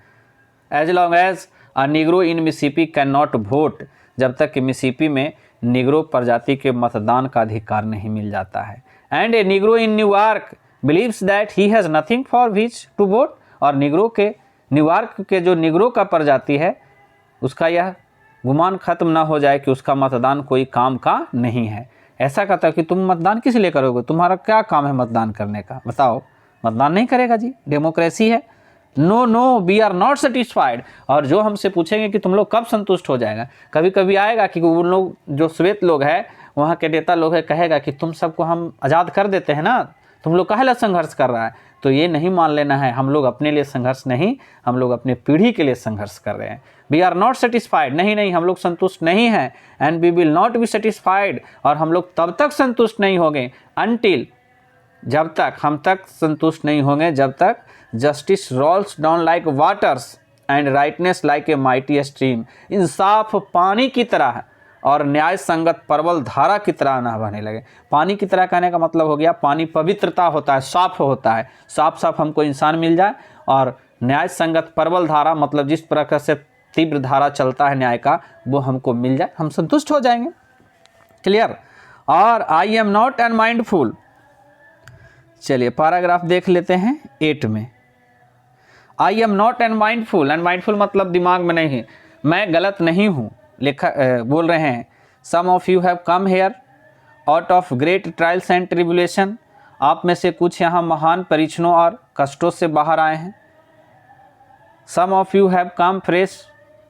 As long as a Negro in Mississippi can not vote, जब तक कि मिसिसिपी में निग्रो प्रजाति के मतदान का अधिकार नहीं मिल जाता है। And a Negro in New York believes that he has nothing for which to vote, और निग्रो के न्यूयॉर्क के जो निग्रो का प्रजाति है उसका यह गुमान खत्म ना हो जाए कि उसका मतदान कोई काम का नहीं है। ऐसा कहता है कि तुम मतदान किस लिए करोगे, तुम्हारा क्या काम है मतदान करने का, बताओ, मतदान नहीं करेगा जी, डेमोक्रेसी है। No no we are not satisfied, और जो हमसे पूछेंगे कि तुम लोग कब संतुष्ट हो जाएगा, कभी कभी आएगा कि उन लोग जो श्वेत लोग हैं वहाँ के नेता लोग है कहेगा कि तुम सबको हम आज़ाद कर देते हैं ना, तुम लोग काहे ला संघर्ष कर रहा है, तो ये नहीं मान लेना है हम लोग अपने लिए संघर्ष नहीं, हम लोग अपने पीढ़ी के लिए संघर्ष कर रहे हैं। वी आर नॉट सेटिस्फाइड, नहीं हम लोग संतुष्ट नहीं हैं। And we will not be satisfied, और हम लोग तब तक संतुष्ट नहीं होंगे अनटिल, जब तक हम तक संतुष्ट नहीं होंगे जब तक justice rolls down like waters and righteousness like a mighty stream, इंसाफ पानी की तरह और न्याय संगत प्रबल धारा की तरह ना बहने लगे। पानी की तरह कहने का मतलब हो गया पानी पवित्रता होता है, साफ होता है, साफ हमको इंसान मिल जाए, और न्याय संगत प्रबल धारा मतलब जिस प्रकार से तीव्र धारा चलता है न्याय का वो हमको मिल जाए, हम संतुष्ट हो जाएंगे। क्लियर। और I am not and mindful, चलिए पैराग्राफ देख लेते हैं 8 में। I am not and mindful मतलब दिमाग में नहीं, मैं गलत नहीं हूँ, लिखा बोल रहे हैं। Some of you have come here out of great trials and tribulation, आप में से कुछ यहाँ महान परीक्षणों और कष्टों से बाहर आए हैं। Some of you have come fresh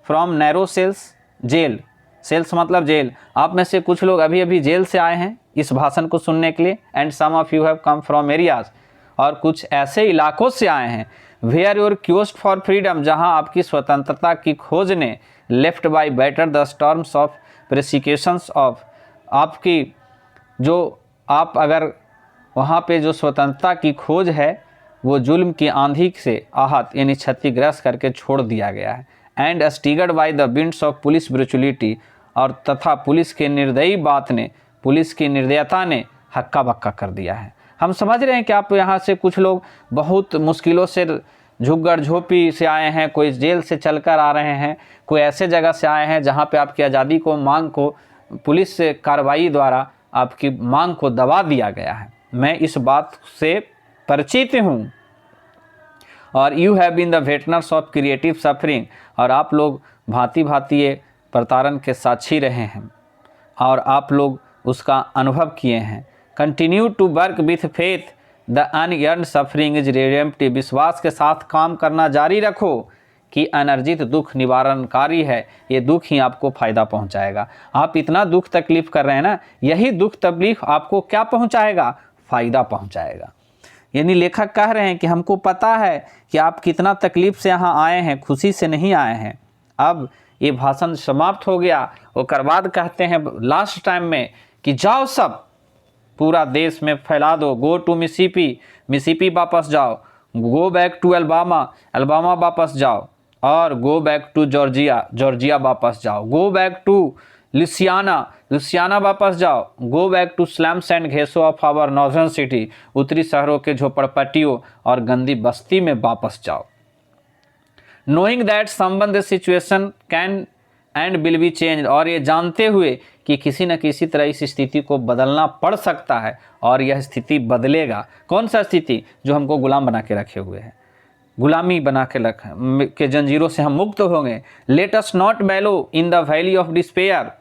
from narrow cells, jail, cells मतलब जेल, आप में से कुछ लोग अभी अभी जेल से आए हैं इस भाषण को सुनने के लिए। And some of you have come from areas, और कुछ ऐसे इलाकों से आए हैं where your quest for freedom, जहां आपकी स्वतंत्रता की खोज ने left by battered the storms of persecutions of, आपकी जो आप अगर वहाँ पे जो स्वतंत्रता की खोज है वो जुल्म की आंधी से आहत यानी क्षतिग्रस्त करके छोड़ दिया गया है। And staggered by the winds of police brutality, और तथा पुलिस के निर्दयी बात ने, पुलिस की निर्दयता ने हक्का बक्का कर दिया है। हम समझ रहे हैं कि आप यहाँ से कुछ लोग बहुत मुश्किलों से झुग्गड़ झोपड़ी से आए हैं, कोई जेल से चलकर आ रहे हैं, कोई ऐसे जगह से आए हैं जहाँ पे आपकी आज़ादी को मांग को पुलिस से कार्रवाई द्वारा आपकी मांग को दबा दिया गया है। मैं इस बात से परिचित हूँ। और you have been the veterans of creative suffering, और आप लोग भांति भांति प्रताड़न के साक्षी रहे हैं और आप लोग उसका अनुभव किए हैं। Continue to work with faith, the unearned suffering is redemptive, विश्वास के साथ काम करना जारी रखो कि अनर्जित दुख निवारणकारी है। ये दुख ही आपको फ़ायदा पहुंचाएगा। आप इतना दुख तकलीफ़ कर रहे हैं ना, यही दुख तकलीफ़ आपको क्या पहुंचाएगा? फ़ायदा पहुंचाएगा। यानी लेखक कह रहे हैं कि हमको पता है कि आप कितना तकलीफ़ से यहाँ आए हैं, खुशी से नहीं आए हैं। अब ये भाषण समाप्त हो गया। उसके बाद कहते हैं लास्ट टाइम में कि जाओ सब पूरा देश में फैला दो। गो टू मिसिसिपी, मिसिसिपी वापस जाओ। Go back to Alabama, Alabama वापस जाओ। और go back to Georgia, Georgia वापस जाओ। Go back to Louisiana, Louisiana वापस जाओ। Go back to slums and ghettos of our northern city, उत्तरी शहरों के झोपड़पट्टियों और गंदी बस्ती में वापस जाओ। Knowing that someone the situation can and will be change, और ये जानते हुए कि किसी न किसी तरह इस स्थिति को बदलना पड़ सकता है और यह स्थिति बदलेगा। कौन सा स्थिति? जो हमको गुलाम बना के रखे हुए हैं, गुलामी बना के रखे के जंजीरों से हम मुक्त होंगे। Late us not वैलो in the valley of despair,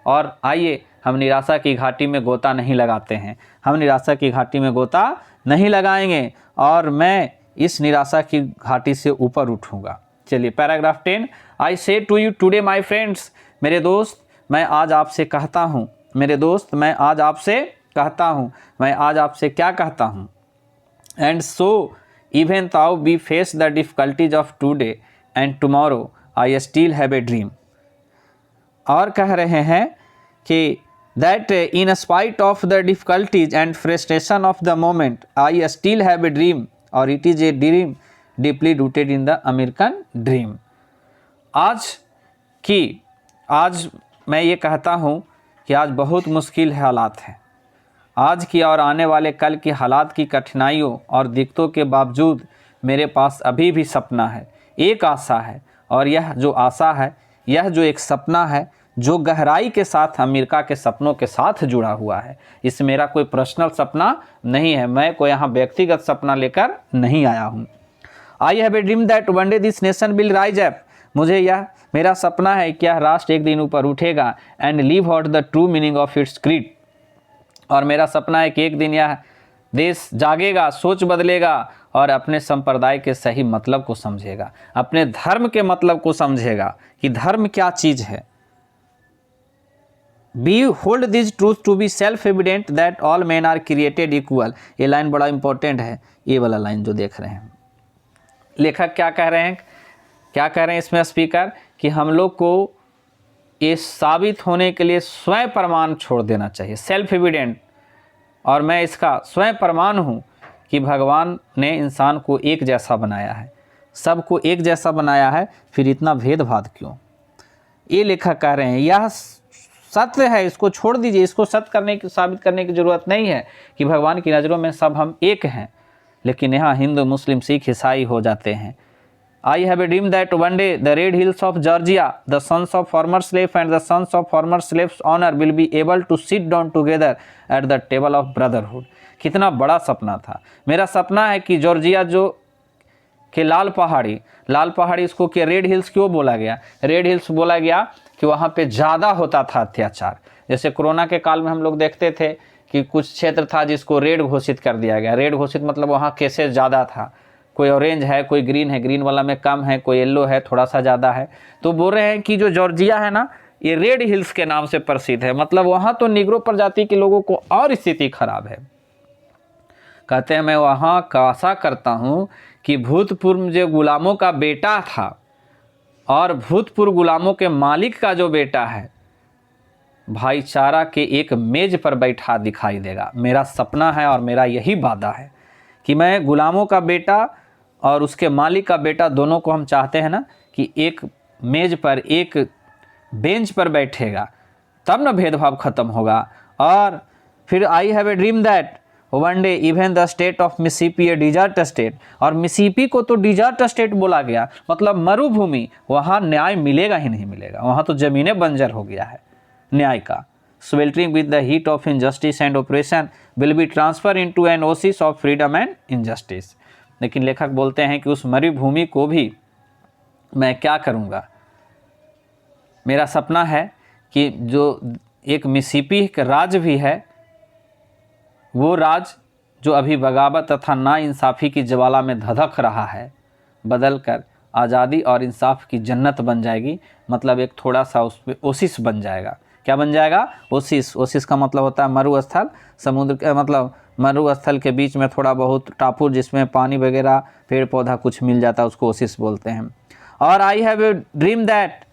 और आइए हम निराशा की घाटी में गोता नहीं लगाते हैं। हम निराशा की घाटी में गोता नहीं लगाएंगे और मैं इस निराशा की घाटी से ऊपर उठूँगा। चलिए paragraph 10। I say to you today my friends, मेरे दोस्त मैं आज आपसे कहता हूँ। मेरे दोस्त मैं आज आपसे कहता हूँ। मैं आज आपसे क्या कहता हूँ? And so even though we face the difficulties of today and tomorrow, I still have a dream। और कह रहे हैं कि that in spite of the difficulties and frustration of the moment, I still have a dream, or it is a dream deeply rooted in the American dream। आज मैं ये कहता हूँ कि आज बहुत मुश्किल हालात हैं। आज की और आने वाले कल की हालात की कठिनाइयों और दिक्कतों के बावजूद मेरे पास अभी भी सपना है, एक आशा है। और यह जो आशा है, यह जो एक सपना है, जो गहराई के साथ अमेरिका के सपनों के साथ जुड़ा हुआ है। इस मेरा कोई पर्सनल सपना नहीं है, मैं कोई यहाँ व्यक्तिगत सपना लेकर नहीं आया हूँ। आई have a dream that one day this nation will rise up, मुझे यह मेरा सपना है कि यह राष्ट्र एक दिन ऊपर उठेगा। And live out the true meaning of its creed, और मेरा सपना है कि एक दिन यह देश जागेगा, सोच बदलेगा और अपने संप्रदाय के सही मतलब को समझेगा, अपने धर्म के मतलब को समझेगा कि धर्म क्या चीज़ है। We hold this truth to be self evident that all man are created equal. ये लाइन बड़ा इंपॉर्टेंट है, ये वाला लाइन जो देख रहे हैं। लेखक क्या कह रहे हैं? क्या कह रहे हैं इसमें स्पीकर? कि हम लोग को ये साबित होने के लिए स्वयं प्रमाण छोड़ देना चाहिए, सेल्फ एविडेंट। और मैं इसका स्वयं प्रमाण हूँ कि भगवान ने इंसान को एक जैसा बनाया है, सबको एक जैसा बनाया है, फिर इतना भेदभाव क्यों? ये लेखक कह रहे हैं यह सत्य है, इसको छोड़ दीजिए, इसको सत्य करने की साबित करने की ज़रूरत नहीं है कि भगवान की नज़रों में सब हम एक हैं। लेकिन यहाँ हिंदू मुस्लिम सिख ईसाई हो जाते हैं। I have a dream that one day the red hills of Georgia, the sons of former slaves and the sons of former slaves honor will be able to sit down together at the table of brotherhood। कितना बड़ा सपना था। मेरा सपना है कि Georgia जो कि लाल पहाड़ी इसको कि रेड हिल्स क्यों बोला गया? रेड हिल्स बोला गया कि वहाँ पे ज़्यादा होता था अत्याचार। जैसे कोरोना के काल में हम लोग देखते थे कि कुछ क्षेत्र था जिसको रेड घोषित कर दिया गया। रेड घोषित मतलब वहाँ केसेस ज़्यादा था, कोई ऑरेंज है, कोई ग्रीन है, ग्रीन वाला में कम है, कोई येलो है, थोड़ा सा ज़्यादा है। तो बोल रहे हैं कि जो जॉर्जिया है ना, ये रेड हिल्स के नाम से प्रसिद्ध है, मतलब वहाँ तो निग्रो प्रजाति के लोगों को और स्थिति खराब है। कहते हैं मैं वहाँ का आशा करता हूँ कि भूतपूर्व जो गुलामों का बेटा था और भूतपूर्व गुलामों के मालिक का जो बेटा है, भाईचारा के एक मेज पर बैठा दिखाई देगा। मेरा सपना है और मेरा यही वादा है कि मैं गुलामों का बेटा और उसके मालिक का बेटा दोनों को हम चाहते हैं ना कि एक मेज पर, एक बेंच पर बैठेगा, तब ना भेदभाव ख़त्म होगा। और फिर I have a dream that one day even the state of Mississippi a desert state, और मिसिसिपी को तो डिजर्ट स्टेट बोला गया, मतलब मरुभूमि, वहाँ न्याय मिलेगा ही नहीं मिलेगा, वहाँ तो ज़मीनें बंजर हो गया है न्याय का। sweltering with the heat of injustice and oppression will be transferred into an oasis of freedom and injustice। लेकिन लेखक बोलते हैं कि उस मरुभूमि को भी मैं क्या करूँगा, मेरा सपना है कि जो एक मिसिसिपी का राज्य भी है, वो राज्य जो अभी बगावत तथा नाइंसाफ़ी की ज्वाला में धधक रहा है, बदल कर आज़ादी और इंसाफ की जन्नत बन जाएगी। मतलब एक थोड़ा सा उस पर ओसिस बन जाएगा। क्या बन जाएगा? ओसिस। ओसिस का मतलब होता है मरुस्थल, समुद्र के मतलब मरुस्थल के बीच में थोड़ा बहुत टापू जिसमें पानी वगैरह पेड़ पौधा कुछ मिल जाता है, उसको ओसिस बोलते हैं। और आई have a dream that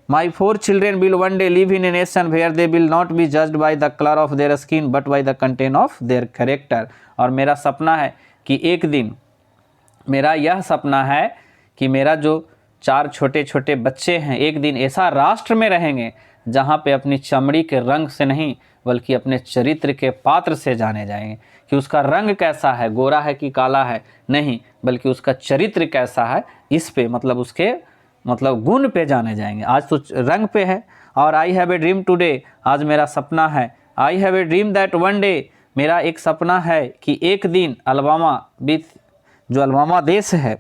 my 4 children will one day live in a nation where they will not be judged by the color of their skin but by the content of their character। और मेरा सपना है कि एक दिन, मेरा यह सपना है कि मेरा जो 4 छोटे छोटे बच्चे हैं एक दिन ऐसा राष्ट्र में रहेंगे जहाँ पे अपनी चमड़ी के रंग से नहीं बल्कि अपने चरित्र के पात्र से जाने जाएंगे, कि उसका रंग कैसा है, गोरा है कि काला है, नहीं, बल्कि उसका चरित्र कैसा है, इस पे मतलब उसके मतलब गुण पे जाने जाएंगे। आज तो रंग पे है। और आई हैव ए ड्रीम टुडे, आज मेरा सपना है, I have a dream that one day, मेरा एक सपना है कि एक दिन अलबामा विथ जो अलबामा देश है,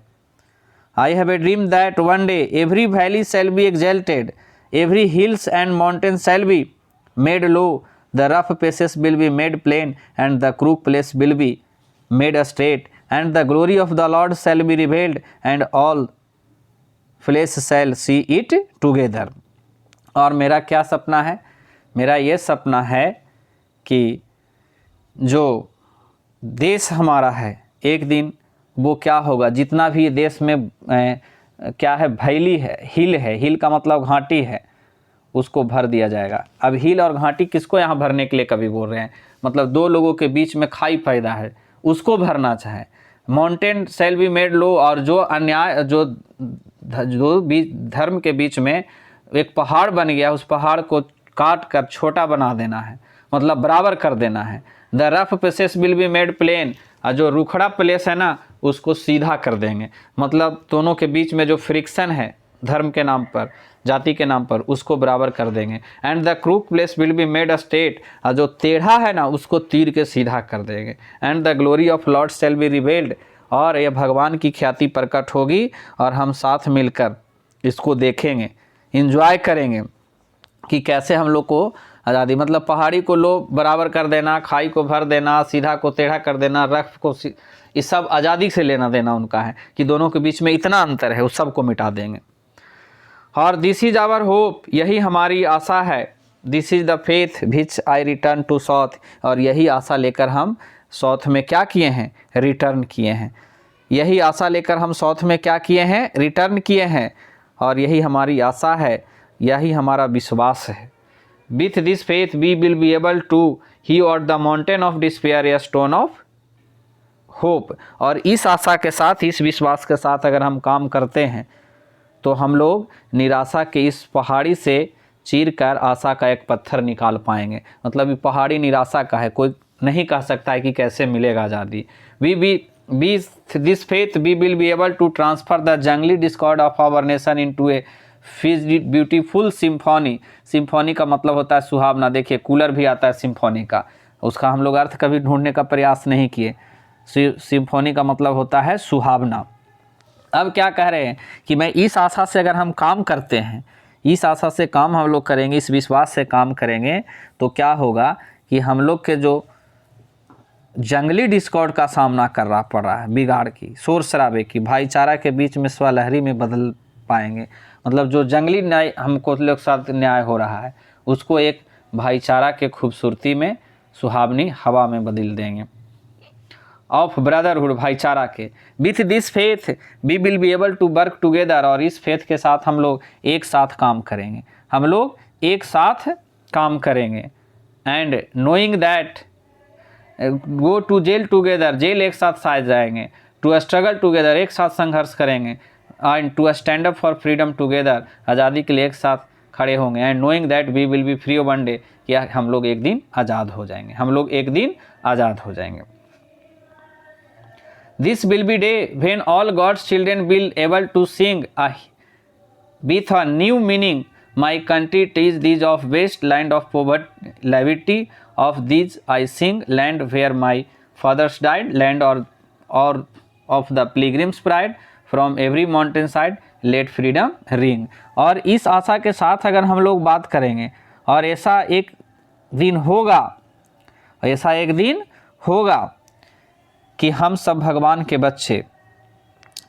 I have a dream that one day every valley shall be exalted, every hills and mountain shall be made low, the rough places will be made plain and the crook place will be made straight, and the glory of the Lord shall be revealed and all flesh shall see it together. और मेरा क्या सपना है? मेरा ये सपना है कि जो देश हमारा है एक दिन वो क्या होगा, जितना भी देश में क्या है, भैली है, हिल का मतलब घाटी है, उसको भर दिया जाएगा। अब हिल और घाटी किसको यहाँ भरने के लिए कभी बोल रहे हैं, मतलब 2 लोगों के बीच में खाई पैदा है, उसको भरना चाहे। माउंटेन शैल बी मेड लो, और जो अन्याय जो धर्म के बीच में एक पहाड़ बन गया, उस पहाड़ को काट कर छोटा बना देना है, मतलब बराबर कर देना है। The rough places will be made plain, और जो रुखड़ा प्लेस है ना उसको सीधा कर देंगे, मतलब दोनों के बीच में जो फ्रिक्शन है धर्म के नाम पर, जाति के नाम पर, उसको बराबर कर देंगे। And the crook place will be made a state, और जो टेढ़ा है ना उसको तीर के सीधा कर देंगे। And the glory of Lord shall be revelled, और यह भगवान की ख्याति प्रकट होगी और हम साथ मिलकर इसको देखेंगे, इंजॉय करेंगे कि कैसे हम लोग को आज़ादी, मतलब पहाड़ी को लो बराबर कर देना, खाई को भर देना, सीधा को टेढ़ा कर देना, रफ को, ये सब आज़ादी से लेना देना उनका है कि दोनों के बीच में इतना अंतर है, उस सब को मिटा देंगे। और दिस इज आवर होप, यही हमारी आशा है। This is the faith which I return to South, और यही आशा लेकर हम साउथ में क्या किए हैं, रिटर्न किए हैं। यही आशा लेकर हम साउथ में क्या किए हैं, रिटर्न किए हैं। और यही हमारी आशा है, यही हमारा विश्वास है। With this faith we will be able to hew out the mountain of despair a stone of hope. और इस आशा के साथ, इस विश्वास के साथ अगर हम काम करते हैं तो हम लोग निराशा के इस पहाड़ी से चीर कर आशा का एक पत्थर निकाल पाएंगे। मतलब ये पहाड़ी निराशा का है, कोई नहीं कह सकता है कि कैसे मिलेगा आज़ादी। This faith we will be able to transfer the jangling discord of our nation into a beautiful symphony. Symphony का मतलब होता है सुहावना। देखिए कूलर भी आता है सिम्फोनी का, उसका हम लोग अर्थ कभी ढूंढने का प्रयास नहीं किए। सिम्फोनी का मतलब होता है सुहावना। अब क्या कह रहे हैं कि मैं इस आशा से अगर हम काम करते हैं, इस आशा से काम हम लोग करेंगे, इस विश्वास से काम करेंगे, तो क्या होगा कि हम लोग के जो जंगली डिस्कॉर्ड का सामना करना पड़ रहा है, बिगाड़ की, शोर शराबे की, भाईचारा के बीच में स्वलहरी में बदल पाएंगे। मतलब जो जंगली न्याय हमको लोग साथ न्याय हो रहा है, उसको एक भाईचारा के खूबसूरती में, सुहावनी हवा में बदल देंगे। ऑफ ब्रदरहुड, भाईचारा के। With this faith we will be able to work together, और इस फेथ के साथ हम लोग एक साथ काम करेंगे, हम लोग एक साथ काम करेंगे। And knowing that go to jail together, jail एक साथ साथ जाएंगे। टू स्ट्रगल टुगेदर, एक साथ संघर्ष करेंगे। And to stand up for freedom together, आज़ादी के लिए एक साथ खड़े होंगे। And knowing that we will be free one day, कि हम लोग एक दिन आज़ाद हो जाएंगे, हम लोग एक दिन आज़ाद हो जाएंगे। This will be day when all God's children will able to sing with a new meaning. My country teach these of waste land of poverty, levity of these I sing, land where my fathers died, land or of the pilgrim's pride, from every mountain side let freedom ring। और इस आशा के साथ अगर हम लोग बात करेंगे, और ऐसा एक दिन होगा, ऐसा एक दिन होगा कि हम सब भगवान के बच्चे,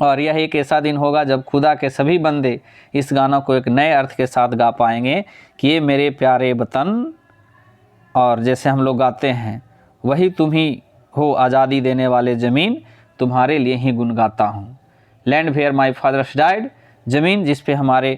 और यह एक ऐसा दिन होगा जब खुदा के सभी बंदे इस गाना को एक नए अर्थ के साथ गा पाएंगे कि ये मेरे प्यारे वतन, और जैसे हम लोग गाते हैं, वही तुम ही हो आज़ादी देने वाले ज़मीन, तुम्हारे लिए ही गुन गाता हूँ। Land where my fathers died, ज़मीन जिस पे हमारे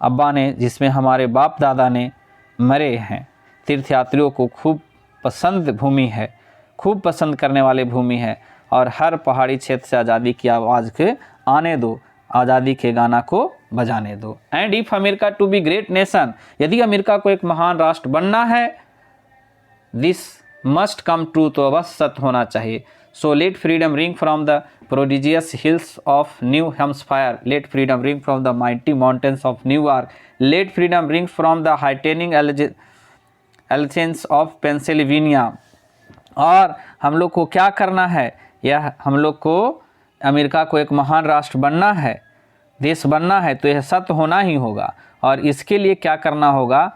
अब्बा ने, जिसमें हमारे बाप दादा ने मरे हैं। तीर्थयात्रियों को खूब पसंद भूमि है, खूब पसंद करने वाली भूमि है, और हर पहाड़ी क्षेत्र से आज़ादी की आवाज़ के आने दो, आज़ादी के गाना को बजाने दो। And if America to be great nation, यदि अमेरिका को एक महान राष्ट्र बनना है, दिस मस्ट कम ट्रू, तो अवश्य सत्य होना चाहिए। So let freedom ring from the prodigious hills of New Hampshire, let freedom ring from the mighty mountains of New York, let freedom ring from the heightening Alleghenies of Pennsylvania. और हम लोग को क्या करना है, यह हम लोग को अमेरिका को एक महान राष्ट्र बनना है, देश बनना है, तो यह सत्य होना ही होगा। और इसके लिए क्या करना होगा,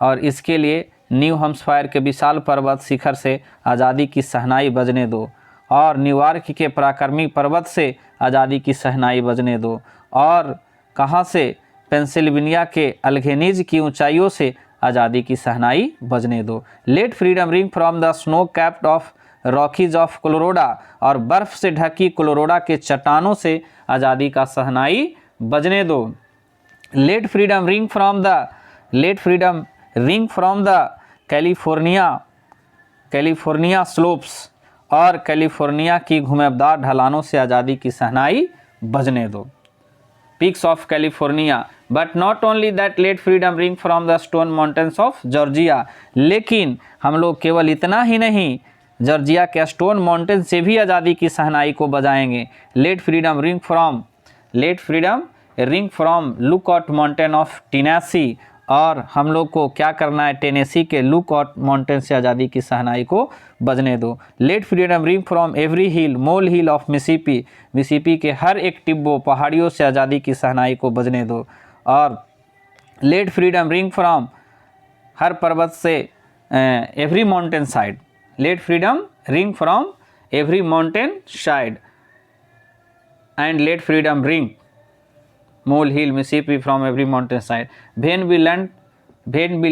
और इसके लिए न्यू हेम्सफायर के विशाल पर्वत शिखर से आज़ादी की शहनाई बजने दो, और न्यूयॉर्क के पराक्रमी पर्वत से आज़ादी की शहनाई बजने दो, और कहाँ से, पेंसिल्वेनिया के अल्घेनीज की ऊंचाइयों से आज़ादी की शहनाई बजने दो। Let freedom ring from the snow capped of Rockies of Colorado, और बर्फ़ से ढकी कोलोराडो के चट्टानों से आज़ादी का शहनाई बजने दो। Let freedom ring from the California slopes, और कैलिफोर्निया की घुमावदार ढलानों से आज़ादी की शहनाई बजने दो। Peaks of California, but not only that, let freedom ring from the stone mountains of Georgia. लेकिन हम लोग केवल इतना ही नहीं, जॉर्जिया के स्टोन माउंटेन से भी आज़ादी की शहनाई को बजाएंगे। Let freedom ring from Lookout mountain of Tennessee, और हम लोग को क्या करना है, टेनेसी के लुकआउट माउंटेन से आज़ादी की शहनाई को बजने दो। Let freedom ring from every hill mole hill of Mississippi के हर एक टिब्बो पहाड़ियों से आज़ादी की शहनाई को बजने दो। और लेट फ्रीडम रिंग फ्रॉम हर पर्वत से every mountain side, let freedom ring from every mountain side, and let freedom ring Mole Hill, Mississippi from every mountain side. When we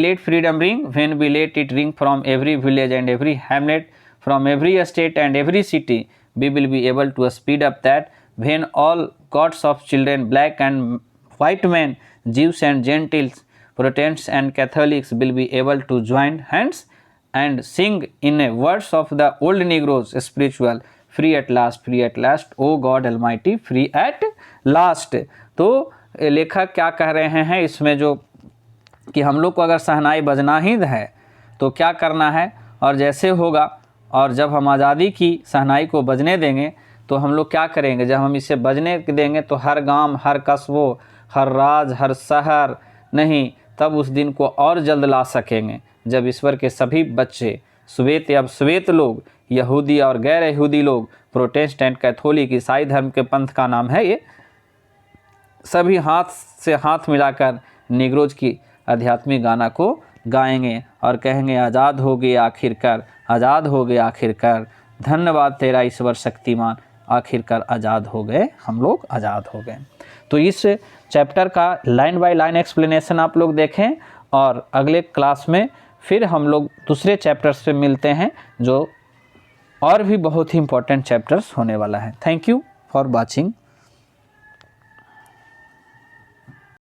let freedom ring, when we let it ring from every village and every hamlet, from every state and every city, we will be able to speed up that. When all God's of children, black and white men, Jews and Gentiles, Protestants and Catholics will be able to join hands and sing in a words of the old Negroes spiritual, free at last, oh God Almighty, free at last। तो लेखक क्या कह रहे हैं इसमें, जो कि हम लोग को अगर शहनाई बजना ही है तो क्या करना है, और जैसे होगा, और जब हम आज़ादी की शहनाई को बजने देंगे तो हम लोग क्या करेंगे, जब हम इसे बजने देंगे तो हर गांव, हर कस्बों, हर राज्य, हर शहर नहीं, तब उस दिन को और जल्द ला सकेंगे जब ईश्वर के सभी बच्चे, श्वेत लोग, यहूदी और गैर यहूदी लोग, प्रोटेस्टेंट, कैथोलिक, ईसाई धर्म के पंथ का नाम है ये, सभी हाथ से हाथ मिलाकर निग्रोज की आध्यात्मिक गाना को गाएंगे और कहेंगे, आज़ाद हो गए आखिरकार, आज़ाद हो गए आखिरकार, धन्यवाद तेरा ईश्वर शक्तिमान, आखिरकार आज़ाद हो गए, हम लोग आज़ाद हो गए। तो इस चैप्टर का लाइन बाय लाइन एक्सप्लेनेशन आप लोग देखें, और अगले क्लास में फिर हम लोग दूसरे चैप्टर्स पे मिलते हैं, जो और भी बहुत ही इम्पोर्टेंट चैप्टर्स होने वाला है। Thank you for watching.